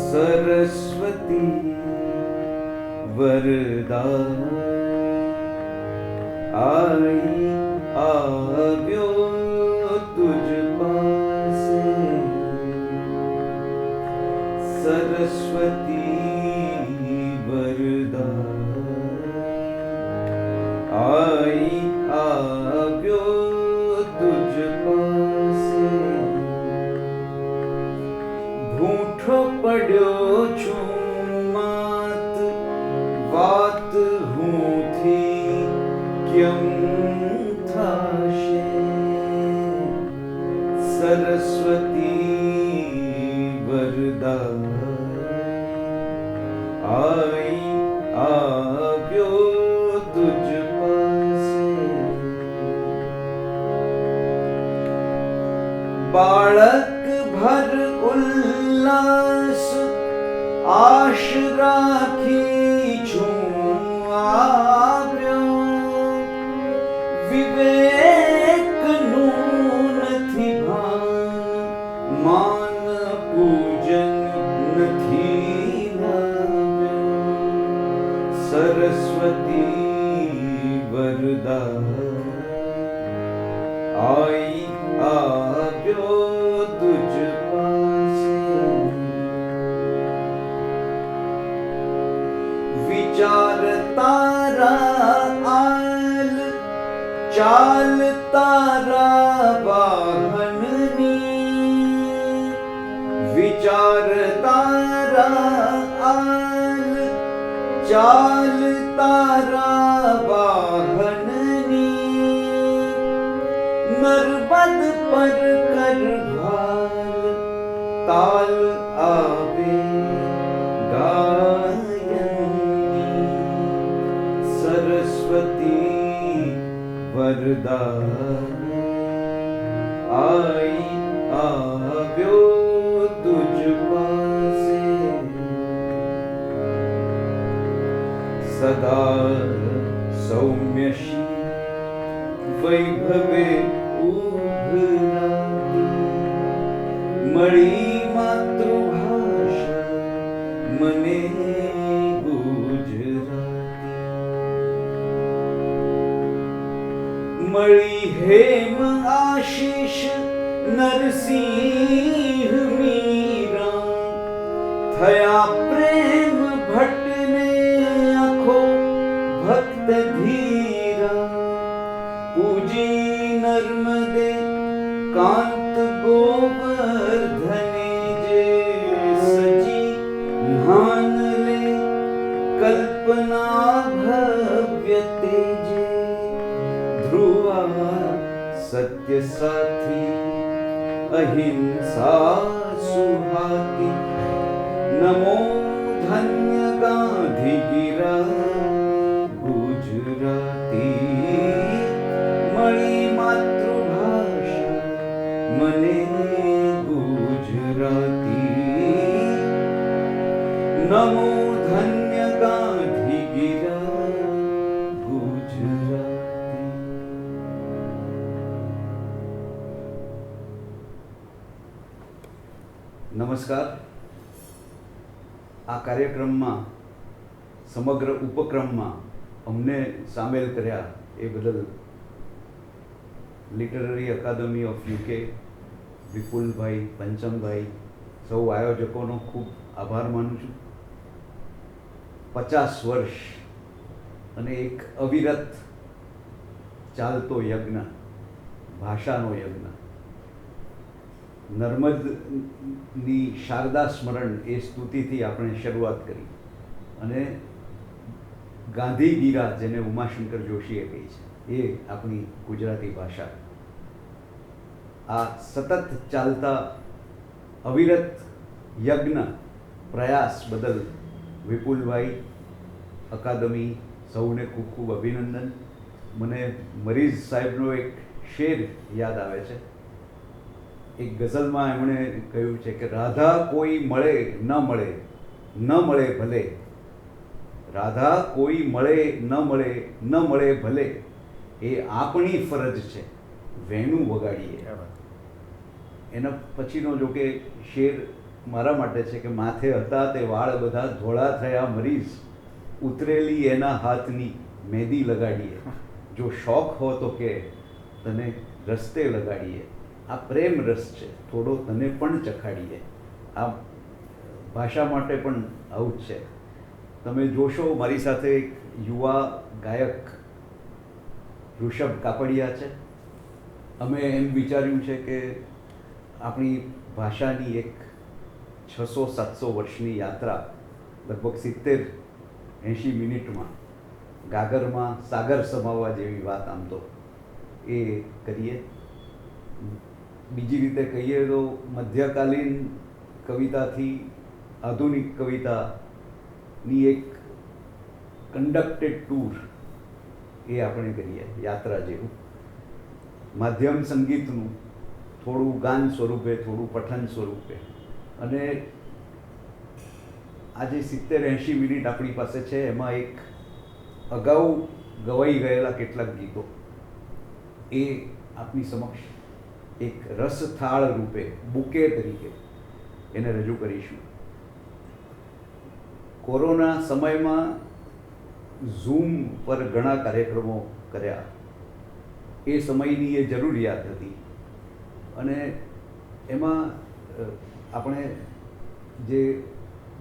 सरस्वती वरदा आई આવ્યો तुझ पासे सरस्वती वरदा आई આવ્યો तुझ पासे भूठो पड्यो छूं मात વાત હું થી કેમ થાશે સરસ્વતી વરદા आई આવ્યો तुझ पासे बाळक भर उल्लास आश राखी छूं આવ્યો विवेक नथी भान मान पूजन नथी नाव्यो सरस्वती वरदा आई આવ્યો तुझ पासे विचार तारा आल चाल तारा वाहननी विचार तारा आल चाल तारा वाहननी नर्मद पर कर भाल ताल आवे गायनी सरस्वती वरदा आई આવ્યો तुझ पासे सदा सौम्यशी वैभवे उभराती मळी मातृभाषा मने गुजराती मळी हेम आशीष नरसिंह मीरा थया प्रेम भट्ट ने आखो भक्त धीरा पूजी नर्मदे कांत गोवर्धने जे सजी ध्यान ले कल्पना भव्य तेजे ध्रुवा सत्य साथी अहिंसा सुहाती नमो धन्य गांधी गिरा गुजराती मळी मातृभाषा मने गुजराती नमो धन्य गांधी गिरा गुजराती. નમસ્કાર. આ કાર્યક્રમમાં સમગ્ર ઉપક્રમમાં અમને સામેલ કર્યા એ બદલ લિટરરી અકાદમી ઓફ યુકે, વિપુલભાઈ, પંચમભાઈ, સૌ આયોજકોનો ખૂબ આભાર માનું છું. 50 વર્ષ અને એક અવિરત ચાલતો યજ્ઞ, ભાષાનો યજ્ઞ, નર્મદની શારદા સ્મરણ એ સ્તુતિથી આપણે શરૂઆત કરી અને ગાંધી ગીરા જેને ઉમાશંકર જોશીએ કહી છે એ આપણી ગુજરાતી ભાષા. આ સતત ચાલતા અવિરત યજ્ઞ પ્રયાસ બદલ વિપુલભાઈ, અકાદમી સૌને ખૂબ ખૂબ અભિનંદન. મને મરીઝ સાહેબનો એક શેર યાદ આવે છે. એક ગઝલમાં એમણે કહ્યું છે કે રાધા કોઈ મળે ન મળે ન મળે ભલે, રાધા કોઈ મળે ન મળે, ન મળે ભલે, એ આપણી ફરજ છે વેણું વગાડીએ. એના પછીનો જો કે શેર મારા માટે છે કે માથે હતા તે વાળ બધા ધોળા થયા મરીઝ, ઉતરેલી એના હાથની મહેંદી લગાડીએ, જો શોખ હો તો કે તને રસ્તે લગાડીએ, આ પ્રેમ રસ છે થોડો તને પણ ચખાડીએ. આ ભાષા માટે પણ આવું જ છે. તમે જોશો મારી સાથે એક યુવા ગાયક ઋષભ કાપડિયા છે. અમે એમ વિચાર્યું છે કે આપણી ભાષાની એક 600-700 વર્ષની યાત્રા લગભગ 70-80 મિનિટમાં ગાગરમાં સાગર સમાવવા જેવી વાત આમ તો એ કરીએ. બીજી રીતે કહીએ તો મધ્યકાલીન કવિતાથી આધુનિક કવિતાની એક કન્ડક્ટેડ ટૂર એ આપણે કરીએ, યાત્રા જેવું. માધ્યમ સંગીતનું થોડું ગાન સ્વરૂપે, થોડું પઠન સ્વરૂપે. અને આજે 70-80 મિનિટ આપણી પાસે છે, એમાં એક અગાઉ ગવાઈ ગયેલા કેટલાક ગીતો એ આપની સમક્ષ એક રસથાળ રૂપે, બુકે તરીકે એને રજૂ કરીશું. કોરોના સમયમાં ઝૂમ પર ઘણા કાર્યક્રમો કર્યા. એ સમયની એ જરૂરિયાત હતી અને એમાં આપણે જે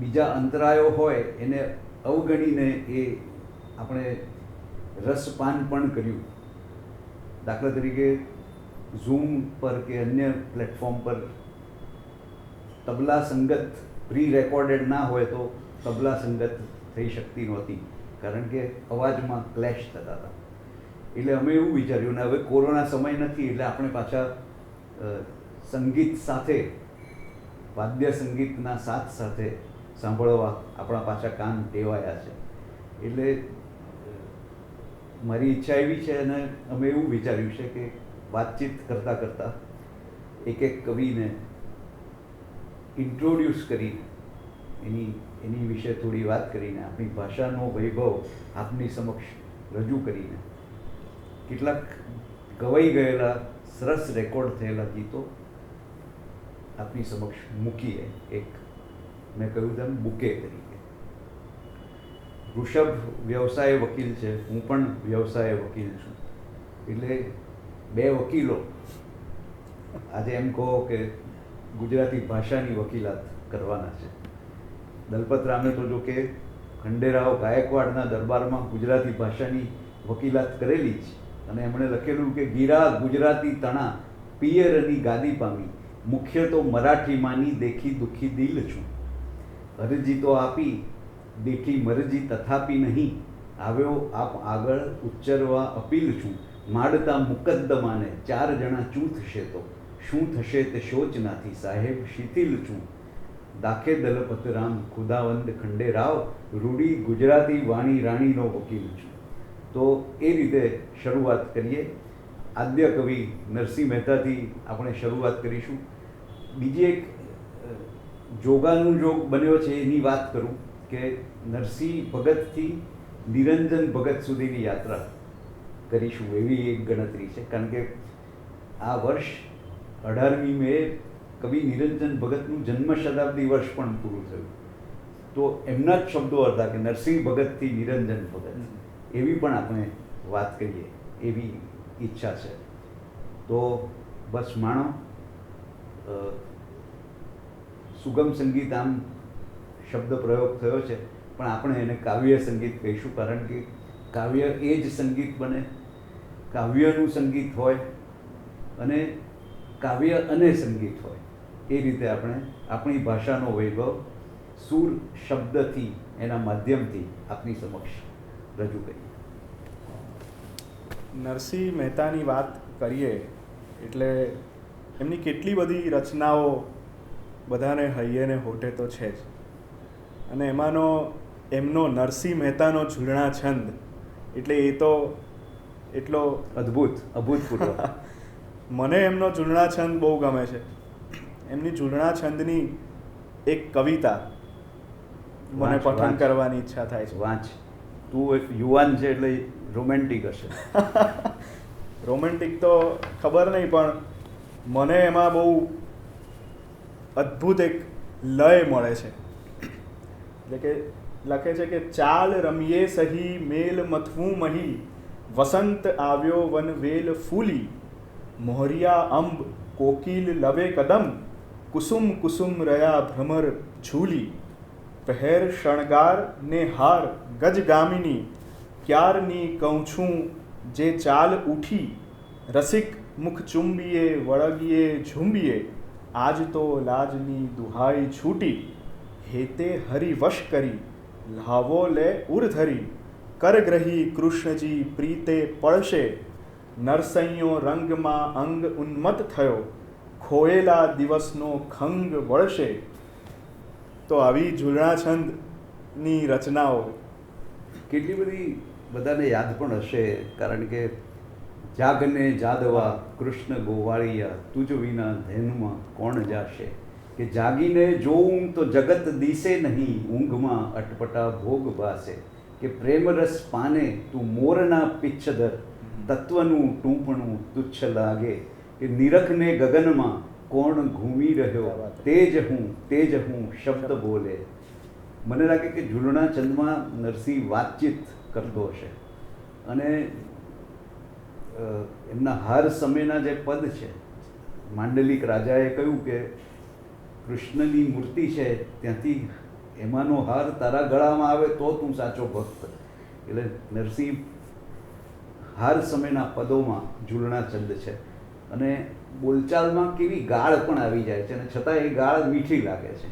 બીજા અંતરાયો હોય એને અવગણીને એ આપણે રસપાન પણ કર્યું. દાખલા તરીકે ઝૂમ પર કે અન્ય પ્લેટફોર્મ પર તબલા સંગત પ્રી રેકોર્ડેડ ના હોય તો તબલા સંગત થઈ શકતી નહોતી, કારણ કે અવાજમાં ક્લેશ થતા હતા. એટલે અમે એવું વિચાર્યું ને હવે કોરોના સમય નથી એટલે આપણે પાછા સંગીત સાથે, વાદ્ય સંગીતના સાથ સાથે સાંભળવા આપણા પાછા કાન ટેવાયા છે. એટલે મારી ઈચ્છા એવી છે અને અમે એવું વિચાર્યું છે કે વાતચીત કરતાં કરતાં એક એક કવિને ઇન્ટ્રોડ્યુસ કરીને એની વિશે થોડી વાત કરીને આપણી ભાષાનો વૈભવ આપની સમક્ષ રજૂ કરીને કેટલાક ગવાઈ ગયેલા સરસ રેકોર્ડ થયેલા ગીતો આપની સમક્ષ મૂકીએ. એક મેં કહ્યું તેમ બુકે તરીકે. ઋષભ વ્યવસાય વકીલ છે, હું પણ વ્યવસાય વકીલ છું. એટલે બે વકીલો આજે એમ કહો કે ગુજરાતી ભાષાની વકીલાત કરવાના છે. દલપતરામે તો જો કે ખંડેરાવ ગાયકવાડના દરબારમાં ગુજરાતી ભાષાની વકીલાત કરેલી જ, અને એમણે લખેલું કે ગીરા ગુજરાતી તણા પિયરની ગાદી પામી, મુખ્ય તો મરાઠીમાંની દેખી દુઃખી દિલ છું, અરજી તો આપી દેખી મરજી તથાપી નહીં, આવ્યો આપ આગળ ઉચ્ચરવા અપીલ છું, માડતા મુકદ્દમાને 4 જણા ચૂથશે તો શું થશે તે શોચ નાથી, સાહેબ શિથિલ છું, દાખે દલપતરામ ખુદાવંદ ખંડેરાવ, રૂડી ગુજરાતી વાણી રાણીનો વકીલ છું. તો એ રીતે શરૂઆત કરીએ. આદ્ય કવિ નરસિંહ મહેતાથી આપણે શરૂઆત કરીશું. બીજી એક જોગાનું જોગ બન્યો છે એની વાત કરું કે નરસિંહ ભગતથી નિરંજન ભગત સુધીની યાત્રા કરીશું એવી એક ગણતરી છે, કારણ કે આ વર્ષ 18મી મે કવિ નિરંજન ભગતનું જન્મ શતાબ્દી વર્ષ પણ પૂરું થયું. તો એમના જ શબ્દો હતા કે નરસિંહ ભગતથી નિરંજન ભગત, એવી પણ આપણે વાત કરીએ એવી ઈચ્છા છે. તો બસ માણો. સુગમ સંગીત આમ શબ્દ પ્રયોગ થયો છે, પણ આપણે એને કાવ્ય સંગીત કહીશું, કારણ કે કાવ્ય એ જ સંગીત બને, કાવ્યનું સંગીત હોય અને કાવ્ય અને સંગીત હોય. એ રીતે આપણે આપણી ભાષાનો વૈભવ સૂર શબ્દથી, એના માધ્યમથી આપની સમક્ષ રજૂ કરીએ. નરસિંહ મહેતાની વાત કરીએ એટલે એમની કેટલી બધી રચનાઓ બધાને હૈયે ને હોઠે તો છે જ, અને એમનો નરસિંહ મહેતાનો ઝૂલણા છંદ એટલે એ તો એટલો અભૂતપૂર્વ. મને એમનો ઝૂલણા છંદ બહુ ગમે છે. એમની ઝૂલણા છંદની એક કવિતા મને વાંચ, પઠન વાંચ. કરવાની ઈચ્છા થાય છે. વાંચ. તું એક યુવાન છે એટલે રોમેન્ટિક હશે. રોમેન્ટિક તો ખબર નહીં, પણ મને એમાં બહુ અદ્ભુત એક લય મળે છે. એટલે કે લખે છે કે ચાલ રમીએ સહી મેલ મથવું મહી, વસંત આવ્યો વનવેલ ફૂલી, મોહરિયા અંબ કોકિલ લવે કદમ, કુસુમ કુસુમ રહ્યા ભ્રમર ઝૂલી, પહેર શણગાર ને હાર ગજગામિની, ક્યારની કહું છું જે ચાલ ઉઠી, રસિક મુખ ચુંબીએ વળગીએ ઝુંબીએ, આજ તો લાજની દુહાઈ છૂટી, હેતે હરિવશ કરી લાવો લે ઉરધરી, કરગ્રહી કૃષ્ણજી પ્રીતે પડશે, નરસૈયો રંગમાં અંગ ઉન્મત્ત થયો, ખોયેલા દિવસનો ખંગ વળશે. તો આવી ઝૂલણા છંદની રચનાઓ કેટલી બધી બધાને યાદ પણ હશે, કારણ કે જાગને જાદવા કૃષ્ણ ગોવાળિયા, તુજ વિના ધેનુમાં કોણ જાશે, કે જાગીને જોઉં તો જગત દિશે નહીં, ઊંઘમાં અટપટા ભોગ ભાસે, કે પ્રેમરસ પાને તું મોરના પિચ્છદર, તત્વનું ટૂંપણું તુચ્છ લાગે, કે નિરખને ગગનમાં કોણ ઘૂમી રહ્યો, તેજ હું શબ્દ બોલે. મને લાગે કે ઝૂલણા છંદમાં નરસિંહ વાતચીત કરતો હશે, અને એમના હાર સમયના જે પદ છે, માંડલિક રાજાએ કહ્યું કે કૃષ્ણની મૂર્તિ છે ત્યાંથી એમાંનો હાર તારા ગળામાં આવે તો તું સાચો ભક્ત. એટલે નરસિંહ હાર સમયના પદોમાં ઝૂલણા છંદ છે, અને બોલચાલમાં કેવી ગાળ પણ આવી જાય છે, અને છતાં એ ગાળ મીઠી લાગે છે.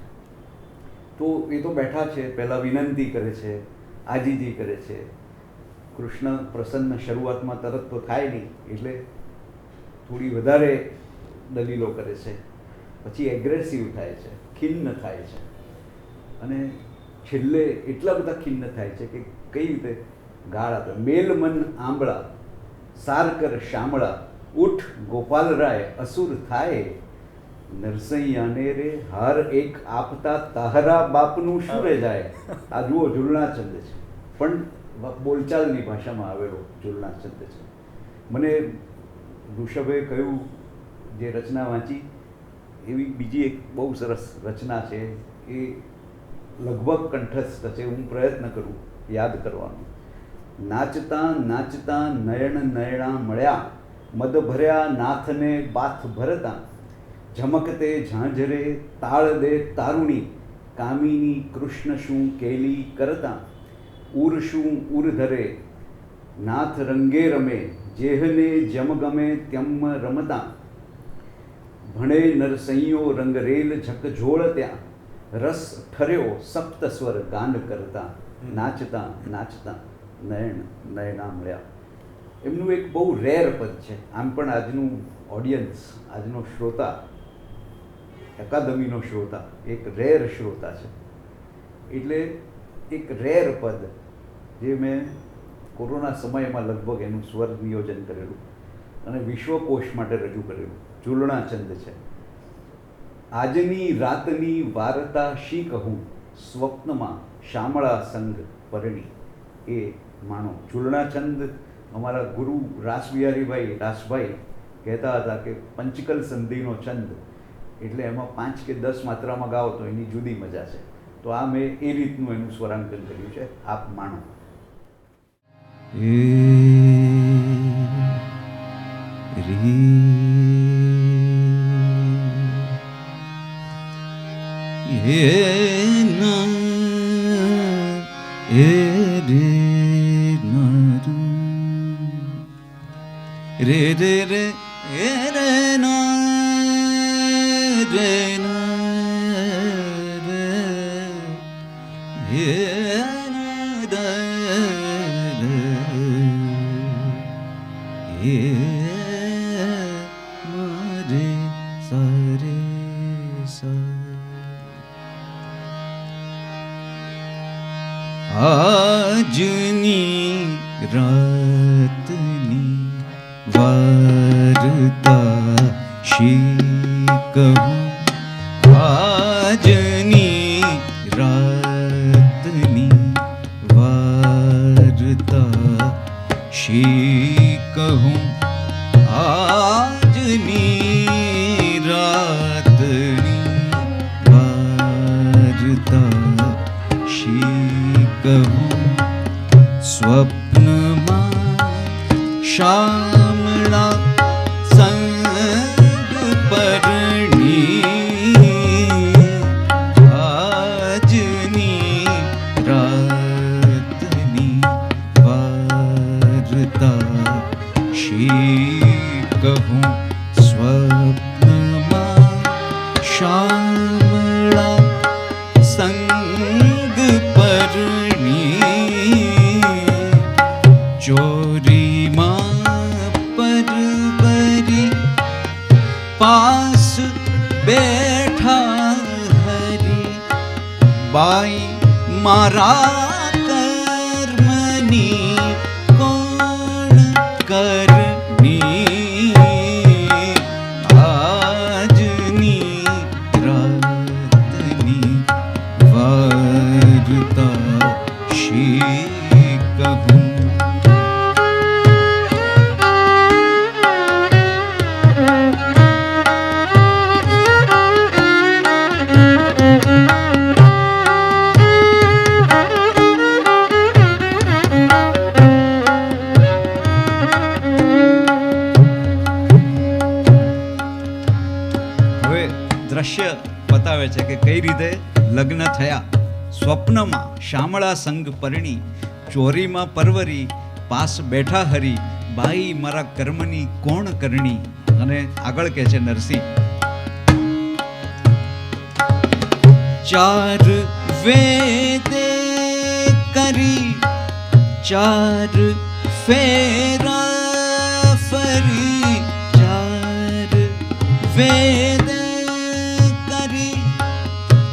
તો એ તો બેઠા છે, પહેલાં વિનંતી કરે છે, આજીજી કરે છે. કૃષ્ણ પ્રસન્ન શરૂઆતમાં તરત તો થાય નહીં, એટલે થોડી વધારે દલીલો કરે છે, પછી એગ્રેસિવ થાય છે, ખિન્ન થાય છે, અને છેલ્લે એટલા બધા ખિન્ન થાય છે કે કઈ રીતે ગાળ આપે. મેલ મન આંબળા સારકર શામળા, ઉઠ ગોપાલરાય અસુર થાય, નરસૈયાને રે હાર એક આપતા તાહરા બાપનું શુરે જાય. આ જુઓ ઝૂલણા છંદ છે, પણ બોલચાલની ભાષામાં આવેલો ઝૂલણા છંદ છે. મને ઋષભે કહ્યું જે રચના વાંચી, એવી બીજી એક બહુ સરસ રચના છે, એ લગભગ કંઠસ્થ છે, હું પ્રયત્ન કરું યાદ કરવાનો. નાચતા નાચતા નયણ નયણા મળ્યા, મદ ભર્યા નાથને બાથ ભરતા, ઝમકતે ઝાંઝરે તાળ દે તારુણી, કામિની કૃષ્ણ શું કેલી કરતા, ઉર શું ઉર ધરે નાથ રંગે રમે, જેહને જમ ગમે ત્યમ રમતા, ભણે નરસૈયો રંગરેલ ઝકઝોળ ત્યાં, રસ ઠર્યો સપ્ત સ્વર ગાન કરતા, નાચતા નાચતા નયણ નયણા મળ્યા. એમનું એક બહુ રેર પદ છે. આમ પણ આજનું ઓડિયન્સ, આજનો શ્રોતા, અકાદમીનો શ્રોતા એક રેર શ્રોતા છે. એટલે એક રેર પદ જે મેં કોરોના સમયમાં લગભગ એનું સ્વર નિયોજન કરેલું અને વિશ્વકોશ માટે રજૂ કરેલું ઝૂલણા છંદ છે. આજની રાતની વાર્તા શી કહું, સ્વપ્નમાં શામળા સંગ પરણી. એ માનો ઝૂલણા છંદ અમારા ગુરુ રાસબિહારીભાઈ રાસભાઈ કહેતા હતા કે પંચકલ સંધિનો છંદ, એટલે એમાં 5 કે 10 માત્રામાં ગાઓ તો એની જુદી મજા છે. તો આ મેં એ રીતનું એનું સ્વરાંકન કર્યું છે, આપ માણો. રે રે રે રે ના રે ના રે હે ના દે હે મારે સારે સા આજની રાતની વાર્તા શી કહું, આજની રાત શી કહું આજની રાતની વાર્તા શી કહું સ્વપ્નમાં શામળા સંગ પરણી આજની રાતની વાર્તા શી કહું સ્વપ્નમાં શામળા સંગ પરણી ચોરીમાં પરવરી પાસ બેઠા હરી બાઈ મારા કર્મની કોણ કરની આજની રાતની વાર્તા શી કહું દ્રશ્ય બતાવે છે કે કઈ રીતે લગ્ન થયા. સ્વપ્નમાં શામળા સંગ પરણી ચોરીમાં પરવરી પાસ બેઠા હરી બાઈ મારા કર્મની કોણ કરણી. અને આગળ કહે છે નરસિંહ, ચાર વેદે કરી ચાર ફેરા ફરી ચાર વેદ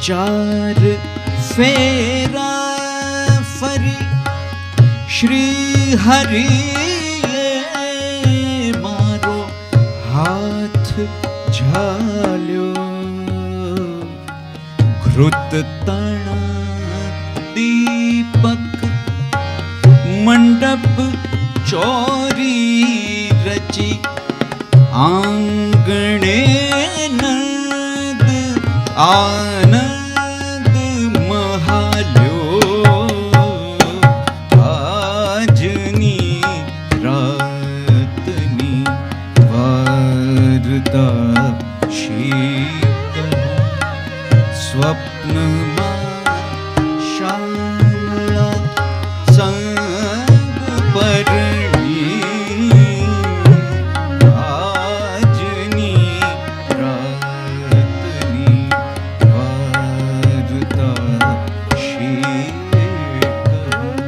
ચાર ફેરા ફરી શ્રી હરિએ મારો હાથ ઝાલ્યો ઘૃત તણા દીપક મંડપ ચોરી રચી આંગણે નંદ આનંદ મહાલ્યો આજની રાતની વાર્તા શી કહું સ્વપ્નમાં શામળા સંગ પરણી આજની રાતની વાર્તા શી કહું.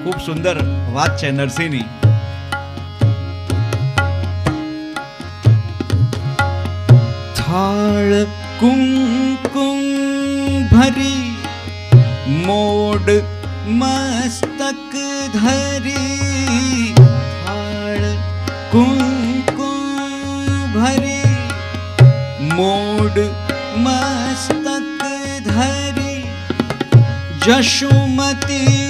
ખૂબ સુંદર વાત છે નરસિંહની. થાળ કુંકુમ ભરી મોડ મસ્તક ધરી થાળ કુંકુમ ભરી મોડ મસ્તક ધરી જશુમતી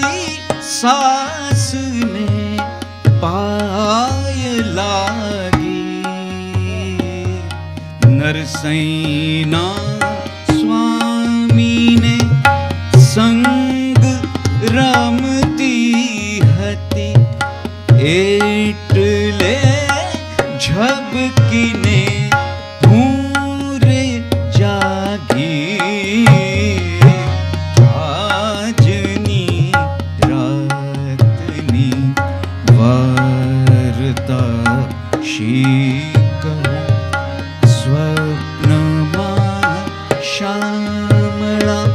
સાસને પાય લાગી નરસૈના સ્વામીને સંગ રમતી હતી એટલે ઝબકીને હું રે જાગી આજની રાતની વાર્તા શી કહું સ્વપ્નમાં શામળા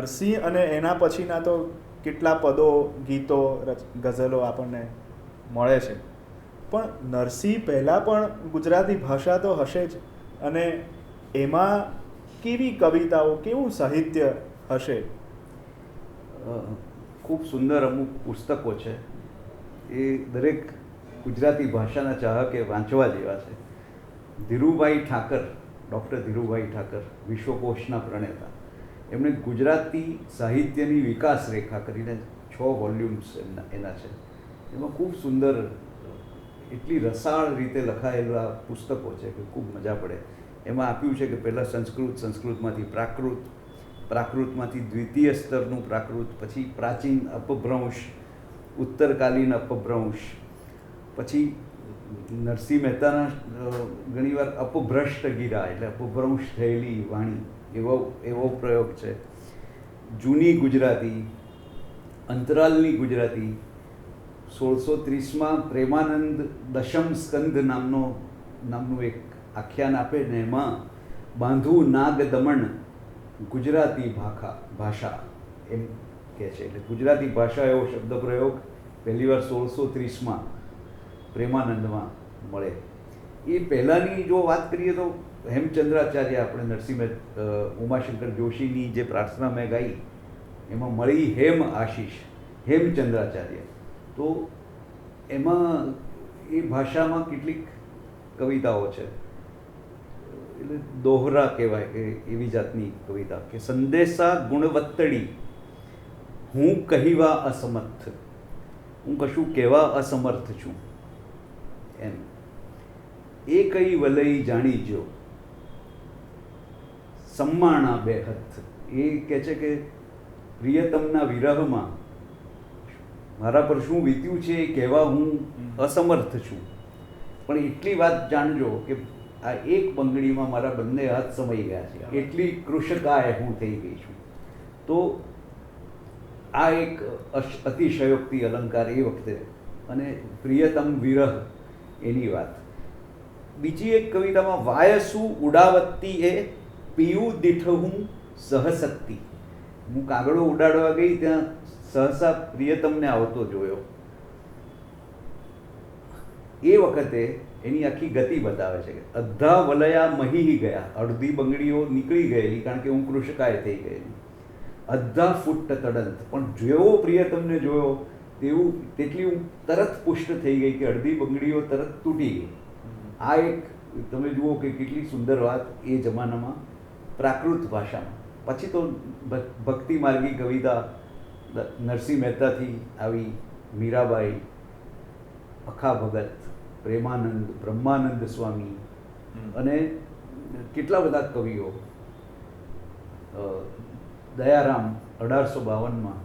નરસિંહ અને એના પછીના તો કેટલા પદો, ગીતો, ગઝલો આપણને મળે છે, પણ નરસિંહ પહેલાં પણ ગુજરાતી ભાષા તો હશે જ, અને એમાં કેવી કવિતાઓ, કેવું સાહિત્ય હશે? ખૂબ સુંદર અમુક પુસ્તકો છે, એ દરેક ગુજરાતી ભાષાના ચાહકે વાંચવા જેવા છે. ધીરુભાઈ ઠાકર, ડૉક્ટર ધીરુભાઈ ઠાકર, વિશ્વકોશના પ્રણેતા, એમણે ગુજરાતી સાહિત્યની વિકાસ રેખા કરીને 6 વોલ્યુમ્સ એના છે. એમાં ખૂબ સુંદર, એટલી રસાળ રીતે લખાયેલા પુસ્તકો છે કે ખૂબ મજા પડે. એમાં આપ્યું છે કે પહેલાં સંસ્કૃત, સંસ્કૃતમાંથી પ્રાકૃત, પ્રાકૃતમાંથી દ્વિતીય સ્તરનું પ્રાકૃત, પછી પ્રાચીન અપભ્રંશ, ઉત્તરકાલીન અપભ્રંશ, પછી નરસિંહ મહેતાના ઘણીવાર અપભ્રષ્ટ ગીરા, એટલે અપભ્રંશ થયેલી વાણી, એવો પ્રયોગ છે. જૂની ગુજરાતી, અંતરાલની ગુજરાતી, 1630માં પ્રેમાનંદ દશમ સ્કંદ નામનું એક આખ્યાન આપે ને એમાં બાંધુ નાગ દમણ ગુજરાતી ભાષા એમ કહે છે. એટલે ગુજરાતી ભાષા એવો શબ્દ પ્રયોગ પહેલીવાર 1630માં પ્રેમાનંદમાં મળે. એ પહેલાંની જો વાત કરીએ તો હેમચંદ્રાચાર્ય, આપણે નરસિંહ ઉમાશંકર જોશીની જે પ્રાર્થના મેં ગાઈ એમાં મળી હેમ આશીષ, હેમચંદ્રાચાર્ય, તો એમાં એ ભાષામાં કેટલીક કવિતાઓ છે, એટલે દોહરા કહેવાય કે એવી જાતની કવિતા કે સંદેશા ગુણવત્તડી હું કહીવા અસમર્થ, હું કશું કહેવા અસમર્થ છું એમ. એ કઈ વલઈ જાણી જો સમ્માણા બેહથ, એ કહે છે કે પ્રિયતમના વિરહમાં મારા પર શું વીત્યું છે એ કહેવા હું અસમર્થ છું, પણ એટલી વાત જાણજો કે આ એક બંગડીમાં મારા બંને હાથ સમાઈ ગયા છે, એટલી કૃશકાય હું થઈ ગઈ છું. તો આ એક અતિશયોક્તિ અલંકાર એ વખતે, અને પ્રિયતમ વિરહ એની વાત. બીજી એક કવિતામાં વાયસુ ઉડાવત્તી એ પીયુ દીઠહું સહશક્તિ, હું કાગડો ઉડાડવા ગઈ ત્યાં સહસા પ્રિયતમને આવતો જોયો. એ વખતે એની આખી ગતિ બતાવે છે કે અધ્ધા વલયા મહી ગયા, અડધી બંગડીઓ નીકળી ગયેલી કારણ કે હું કૃશકાય થઈ ગયેલી. અધ્ધા ફૂટ તડંત, પણ જેવો પ્રિયતમને જોયો તેટલી હું તરત પુષ્ટ થઈ ગઈ કે અડધી બંગડીઓ તરત તૂટી ગઈ. આ એક તમે જુઓ કે કેટલી સુંદર વાત એ જમાનામાં પ્રાકૃત ભાષામાં. પછી તો ભક્તિ માર્ગી કવિતા નરસિંહ મહેતાથી આવી, મીરાબાઈ, અખા ભગત, પ્રેમાનંદ, બ્રહ્માનંદ સ્વામી, અને કેટલા બધા કવિઓ. દયારામ 1852માં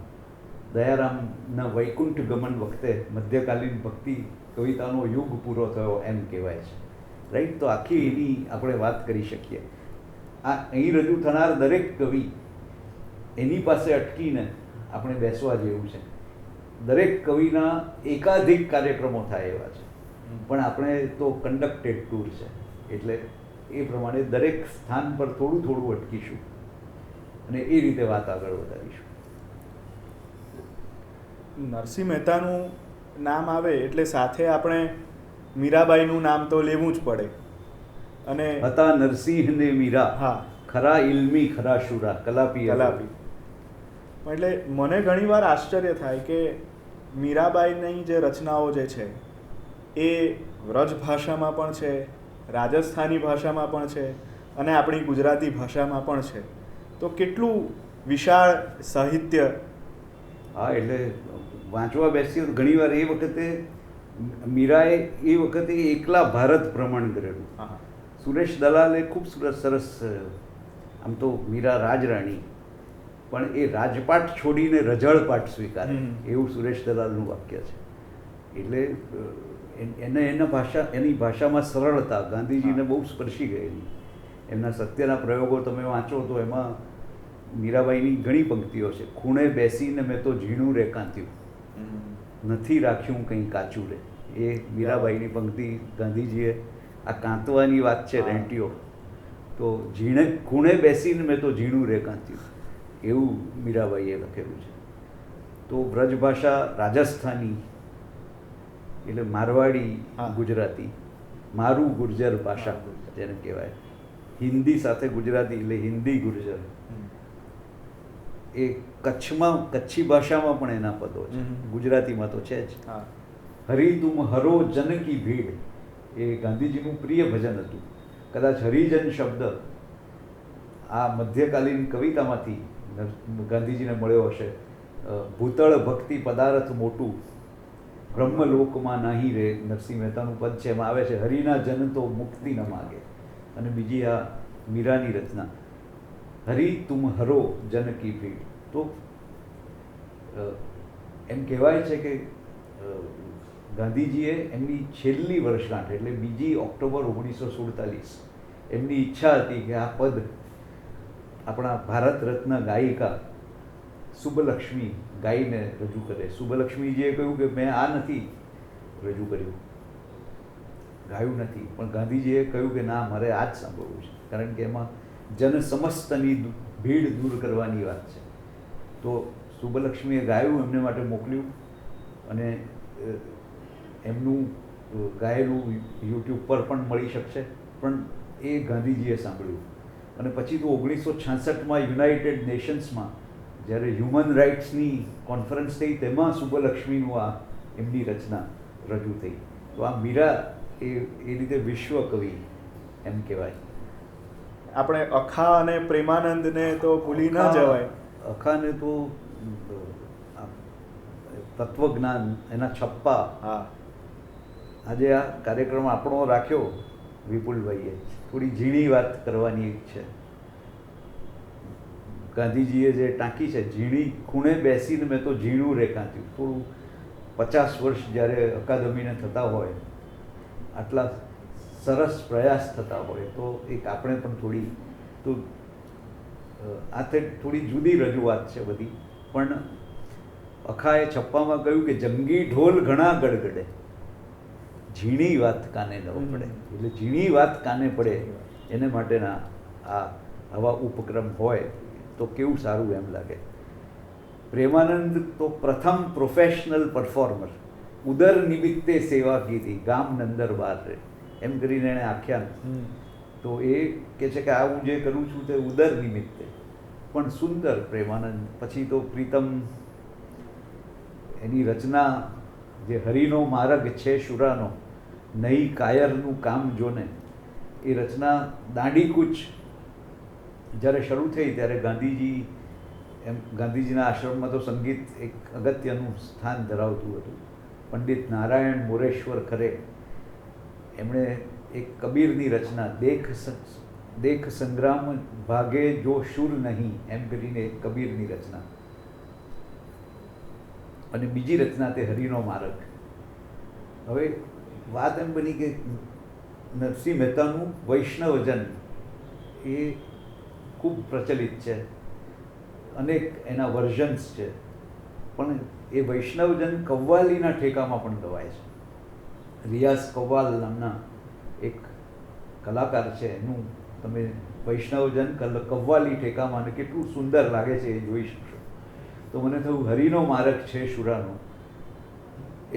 દયારામના વૈકુંઠ ગમન વખતે મધ્યકાલીન ભક્તિ કવિતાનો યુગ પૂરો થયો એમ કહેવાય છે, રાઈટ. તો આખી એની આપણે વાત કરી શકીએ. આ અહીં રજૂ થનાર દરેક કવિ, એની પાસે અટકીને આપણે બેસવા જેવું છે. દરેક કવિના એકાધિક કાર્યક્રમો થાય એવા છે, પણ આપણે તો કન્ડક્ટેડ ટૂર છે, એટલે એ પ્રમાણે દરેક સ્થાન પર થોડું થોડું અટકીશું અને એ રીતે વાત આગળ વધારીશું. નરસિંહ મહેતાનું નામ આવે એટલે સાથે આપણે મીરાબાઈનું નામ તો લેવું જ પડે. અને હતા નરસિંહ ને મીરા, હા, ખરા ઇલ્મી ખરા શુરા, કલાપી. એટલે મને ઘણીવાર આશ્ચર્ય થાય કે મીરાબાઈની જે રચનાઓ જે છે એ વ્રજ ભાષામાં પણ છે, રાજસ્થાની ભાષામાં પણ છે, અને આપણી ગુજરાતી ભાષામાં પણ છે. તો કેટલું વિશાળ સાહિત્ય. હા, એટલે વાંચવા બેસીએ તો ઘણીવાર એ વખતે મીરાએ એ વખતે એકલા ભારત ભ્રમણ કરેલું. સુરેશ દલાલે ખૂબ સરસ, આમ તો મીરા રાજરાણી, પણ એ રાજપાટ છોડીને રજળપાટ સ્વીકારે એવું સુરેશ દલાલનું વાક્ય છે. એટલે એની ભાષામાં સરળતા ગાંધીજીને બહુ સ્પર્શી ગયેલી. એમના સત્યના પ્રયોગો તમે વાંચો તો એમાં મીરાબાઈની ઘણી પંક્તિઓ છે. ખૂણે બેસીને મેં તો ઝીણું રે કાંત્યું, નથી રાખ્યું કંઈ કાચું રે. એ મીરાબાઈની પંક્તિ ગાંધીજીએ, આ કાંતવાની વાત છે રેંટીઓ, તો ખૂણે બેસીને મેં તો ઝીણું રે કાંત્યું. એવું મીરાબાઈએ લખેલું છે. તો વ્રજભાષા રાજસ્થાની એટલે મારવાડી હા. ગુજરાતી, મારું ગુર્જર ભાષા જેને કહેવાય, હિન્દી સાથે ગુજરાતી એટલે હિન્દી ગુર્જર. એ કચ્છી ભાષામાં પણ એના પદો છે, ગુજરાતીમાં તો છે જ. હા. હરી તુમ હરો જન કી ભીડ એ ગાંધીજીનું પ્રિય ભજન હતું. કદાચ હરિજન શબ્દ આ મધ્યકાલીન કવિતામાંથી ગાંધીજીને મળ્યો હશે. ભૂતળ ભક્તિ પદાર્થ મોટું બ્રહ્મલોકમાં નાહી રે, નરસિંહ મહેતાનું પદ છે, એમાં આવે છે હરિના જન તો મુક્તિ ન માગે. અને બીજી આ મીરાની રચના હરી તુમ હરો જન કી ભીડ. તો એમ કહેવાય છે કે ગાંધીજીએ એમની છેલ્લી વર્ષગાંઠ એટલે 2 ઓક્ટોબર 1947 એમની ઈચ્છા હતી કે આ પદ આપણા ભારત રત્ન ગાયિકા સુબ્બલક્ષ્મી ગાઈને રજૂ કરે. સુબ્બલક્ષ્મીજીએ કહ્યું કે મેં આ નથી રજૂ કર્યું, ગાયું નથી, પણ ગાંધીજીએ કહ્યું કે ના, મારે આ જ સાંભળવું છે, કારણ કે એમાં જન સમસ્તની ભીડ દૂર કરવાની વાત છે. તો સુબ્બલક્ષ્મીએ ગાયું, એમને માટે મોકલ્યું, અને એમનું ગાયેલું યુટ્યુબ પર પણ મળી શકશે, પણ એ ગાંધીજીએ સાંભળ્યું. અને પછી તો 1966માં યુનાઇટેડ નેશન્સમાં જ્યારે હ્યુમન રાઇટ્સની કોન્ફરન્સ થઈ, તેમાં સુબ્બલક્ષ્મીનું આ એમની રચના રજૂ થઈ. તો આ મીરા એ રીતે વિશ્વ કવિ એમ કહેવાય. આપણે અખા અને પ્રેમાનંદને તો ભૂલી ન જવાય. અખાને તો તત્વજ્ઞાન, એના છપ્પા. હા. આજે આ કાર્યક્રમ આપણો રાખ્યો વિપુલભાઈએ, થોડી ઝીણી વાત કરવાની છે. ગાંધીજીએ જે ટાંકી છે, ઝીણી ખૂણે બેસીને મેં તો ઝીણું રેખાંત્યું. થોડું 50 વર્ષ જ્યારે અકાદમીને થતા હોય, આટલા સરસ પ્રયાસ થતા હોય, તો એક આપણે પણ થોડી તો આતે થોડી જુદી રજૂઆત છે બધી. પણ અખાએ છપ્પામાં કહ્યું કે જંગી ઢોલ ઘણા ગડગડે, ઝીણી વાત કાને ન પડે. એટલે ઝીણી વાત કાને પડે એને માટેના આ આવા ઉપક્રમ હોય તો કેવું સારું એમ લાગે. પ્રેમાનંદ તો પ્રથમ પ્રોફેશનલ પરફોર્મર, ઉદર નિમિત્તે સેવા કીધી ગામ નંદરબાર રે, એમ કરીને એણે આખ્યાન. તો એ કહે છે કે આ હું જે કરું છું તે ઉદર નિમિત્તે, પણ સુંદર પ્રેમાનંદ. પછી તો પ્રીતમ એની રચના જે હરિનો માર્ગ છે શુરાનો, નહીં કાયરનું કામ જોને, એ રચના દાંડીકૂચ જ્યારે શરૂ થઈ ત્યારે ગાંધીજીના આશ્રમમાં તો સંગીત એક અગત્યનું સ્થાન ધરાવતું હતું. પંડિત નારાયણ મોરેશ્વર ખરે એમણે એક કબીરની રચના દેખ સંગ્રામ ભાગે જો શુર નહીં એમ કરીને એક કબીરની રચના, અને બીજી રચના તે હરિનો માર્ગ. હવે વાત એમ બની કે નરસિંહ મહેતાનું વૈષ્ણવજન એ ખૂબ પ્રચલિત છે, અનેક એના વર્ઝન્સ છે, પણ એ વૈષ્ણવજન કવ્વાલીના ઠેકામાં પણ ગવાય છે. રિયાઝ કવ્વાલ નામના એક કલાકાર છે, એનું તમે વૈષ્ણવજન કવ્વાલી ઠેકામાં કેટલું સુંદર લાગે છે એ જોઈ શકશો. તો મને થયું હરિનો માર્ગ છે શુરાનો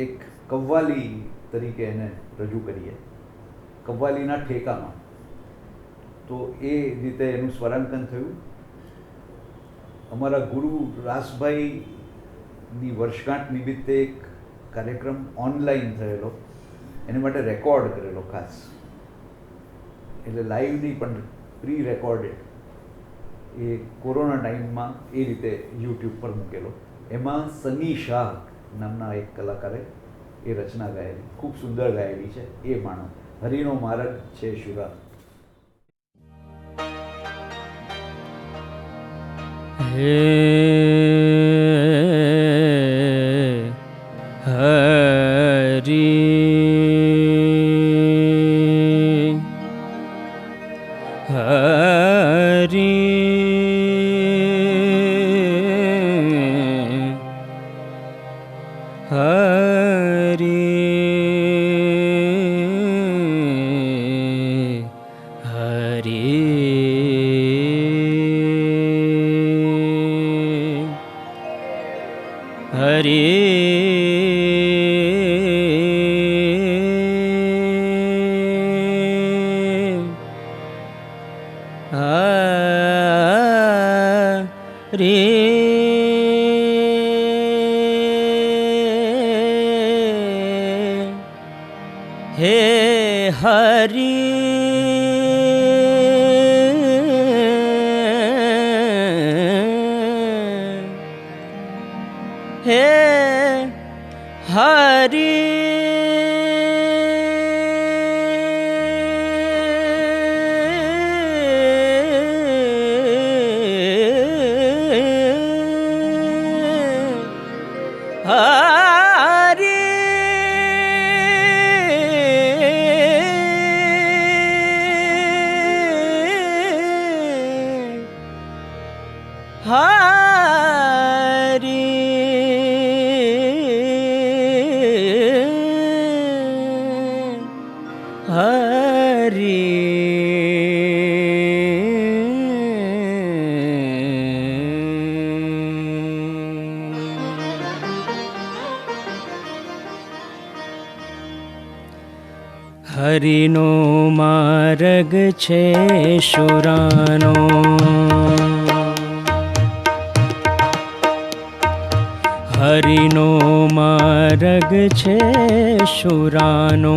એક કવ્વાલી તરીકે એને રજૂ કરીએ, કવ્વાલીના ઠેકામાં. તો એ રીતે એનું સ્વરાંકન થયું. અમારા ગુરુ રાસભાઈની વર્ષગાંઠ નિમિત્તે એક કાર્યક્રમ ઓનલાઈન થયેલો, એને માટે રેકોર્ડ કરેલો ખાસ, એટલે લાઈવ નહીં પણ પ્રી રેકોર્ડેડ. એ કોરોના ટાઈમમાં એ રીતે યુટ્યુબ પર મૂકેલો. એમાં સની શાહ નામના એક કલાકારે એ રચના ગાયેલી, ખૂબ સુંદર ગાયેલી છે. એ માણો હરિનો માર્ગ છે શુરા. હે હરી હરી રે હે હરી હે હરિનો માર્ગ છે શુરાનો, હરિનો માર્ગ છે શુરાનો,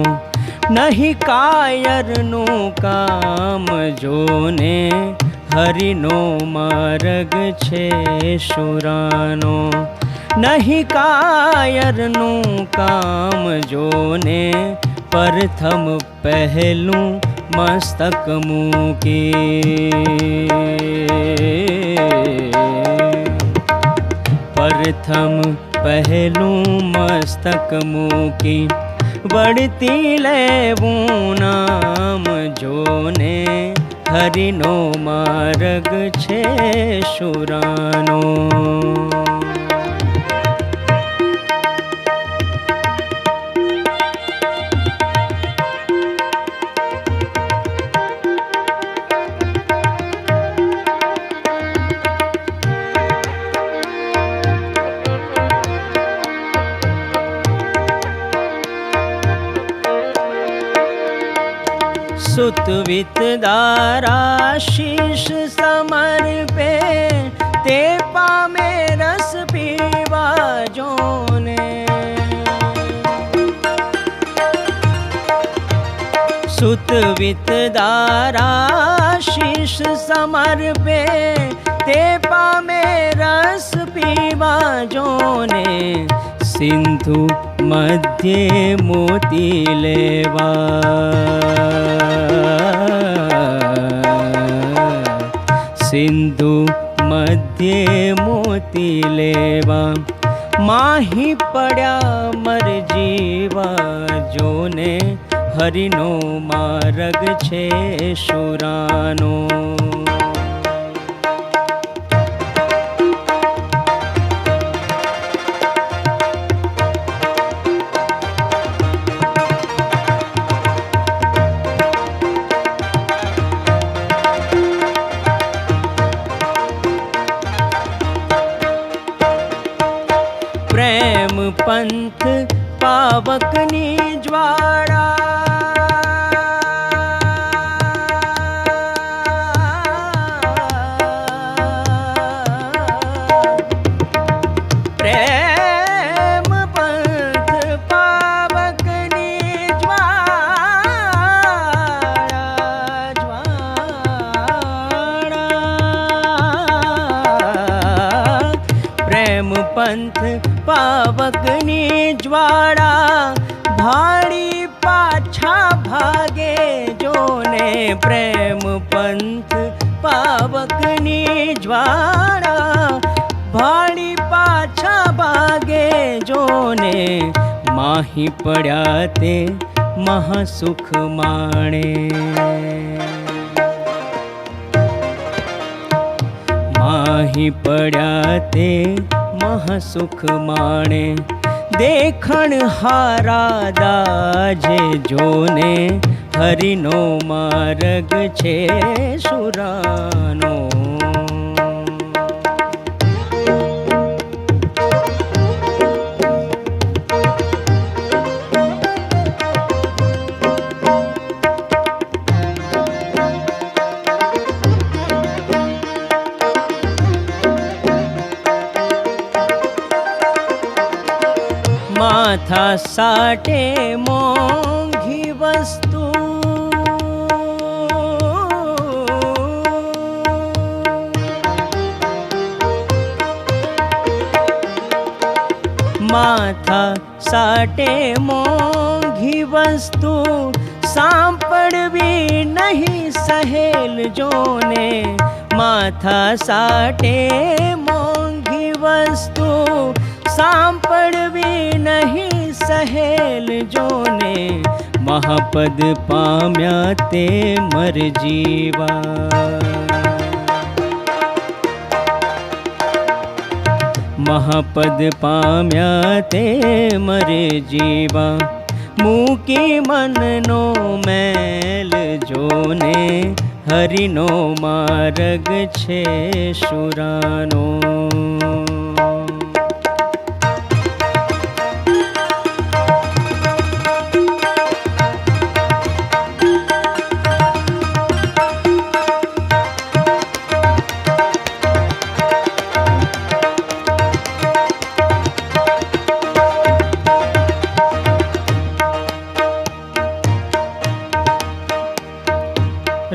નહીં કાયરનું કામ જોને, હરિનો માર્ગ છે શુરાનો, નહીં કાયરનું કામ જોને, પ્રથમ પહેલું મસ્તક મૂકી, પ્રથમ પહેલું મસ્તક મૂકી, વળતી લેવું નામ જોને, હરિનો માર્ગ છે શુરાનો. सुत वित दारा शीश समर्पे, ते पामे रस पीवा जोने, सुत वित दारा शीश समर्पे, ते पामे रस पीवा जोने, सिंधु मध्य मोती लेवा, सिंधु मध्य मोती लेवा, माही पड्या मर जीवा जोने, हरिनो मार्ग छे शुरानो. प्रेम पंथ पावकनी ज्वाळा, प्रेम पंथ पावकनी ज्वाळा, ज्वाळा, प्रेम पंथ पावकनी ज्वाळा, भाड़ी पाछा भागे जोने, प्रेम पंथ पावकनी ज्वाळा, भाड़ी पाछा भागे जोने, माही पड्या ते महासुख माणे, माही पड्या ते महासुख माणे, देखण हारा दाजे जोने, हरिनो मार्ग छे शुरानो. સાટે મોંઘી વસ્તુ માથા સાટે મોંઘી વસ્તુ સાંપડવી નહીં સહેલ જોને માથા સાટે મોંઘી વસ્તુ સાંપડવી નહીં સહેલ જોને મહાપદ પામ્યા તે મર જીવા મહાપદ પામ્યા તે મરે જીવા મૂકી મનનો મેલ જોને હરિનો માર્ગ છે શુરાનો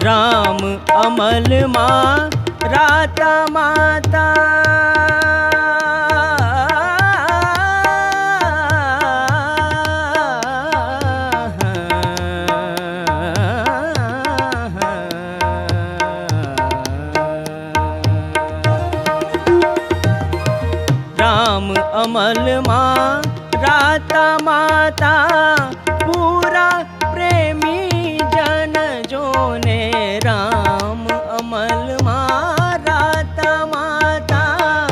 રામ અમલમાં રાતા માતા રામ અમલમાં રાતા માતા પૂરા પ્રેમી જન જોને રામ અમલમાં રાતા માતા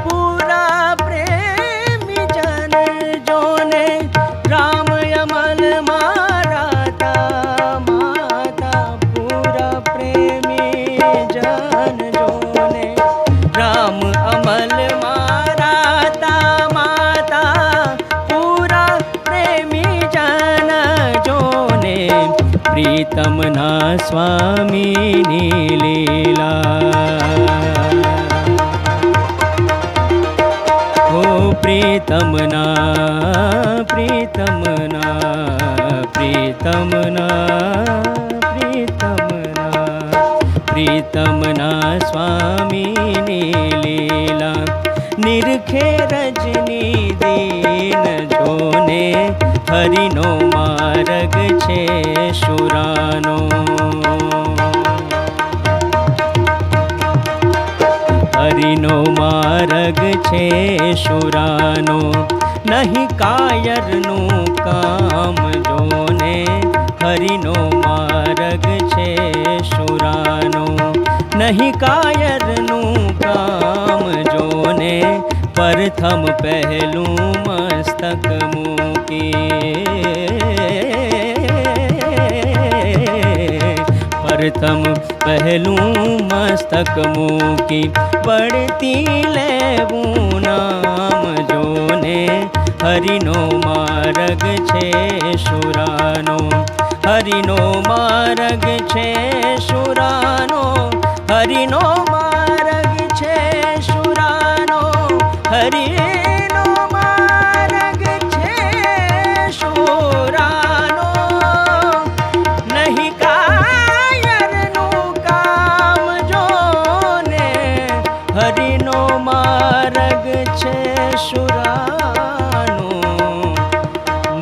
પૂરા પ્રેમી જન જોને રામ અમલમાં રાતા માતા પૂરા પ્રેમી જન જોને રામ અમલમાં રાતા માતા પૂરા પ્રેમી જન જોને પ્રીતમના સ્વામીની લીલા હો પ્રીતમના પ્રીતમના પ્રીતમના પ્રીતમના પ્રીતમના સ્વામીની લીલા નિરખે રજની દીન જોને હરિનો માર્ગ છે શુરાનો હરિનો માર્ગ છે શુરાનો નહીં કાયરનું કામ જોને હરિનો માર્ગ છે શુરાનો નહીં કાયરનું કામ જોને પ્રથમ પહેલું મસ્તક મૂકી પ્રથમ પહેલું મસ્તક મૂકી પડતી લેવું નામ જોને હરિનો માર્ગ છે શુરાનો હરિનો માર્ગ છે શુરાનો હરિનો માર્ગ છે શુરાનો હરિનો માર્ગ છે શુરાનો નહીં કાયરનું કામ જોને હરિનો માર્ગ છે શુરાનો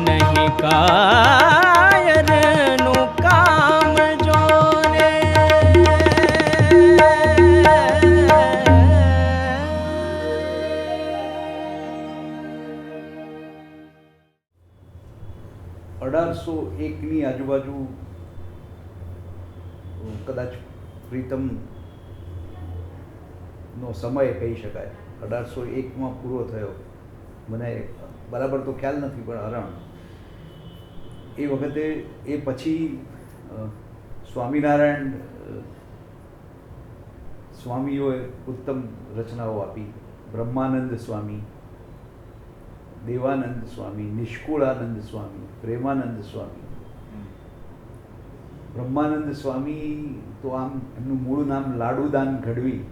નહીં કાયરનું કામ જોને અઢારસો એકની આજુબાજુ કદાચ પ્રીતમનો સમય કહી શકાય. 1801માં પૂરો થયો. મને બરાબર તો ખ્યાલ નથી, પણ હરણ એ વખતે એ પછી સ્વામિનારાયણ સ્વામીઓએ ઉત્તમ રચનાઓ આપી. બ્રહ્માનંદ સ્વામી, દેવાનંદ સ્વામી, નિષ્કુળાનંદ સ્વામી, પ્રેમાનંદ સ્વામી. બ્રહ્માનંદ સ્વામી તો આમ એમનું મૂળ નામ લાડુદાન ગઢવી.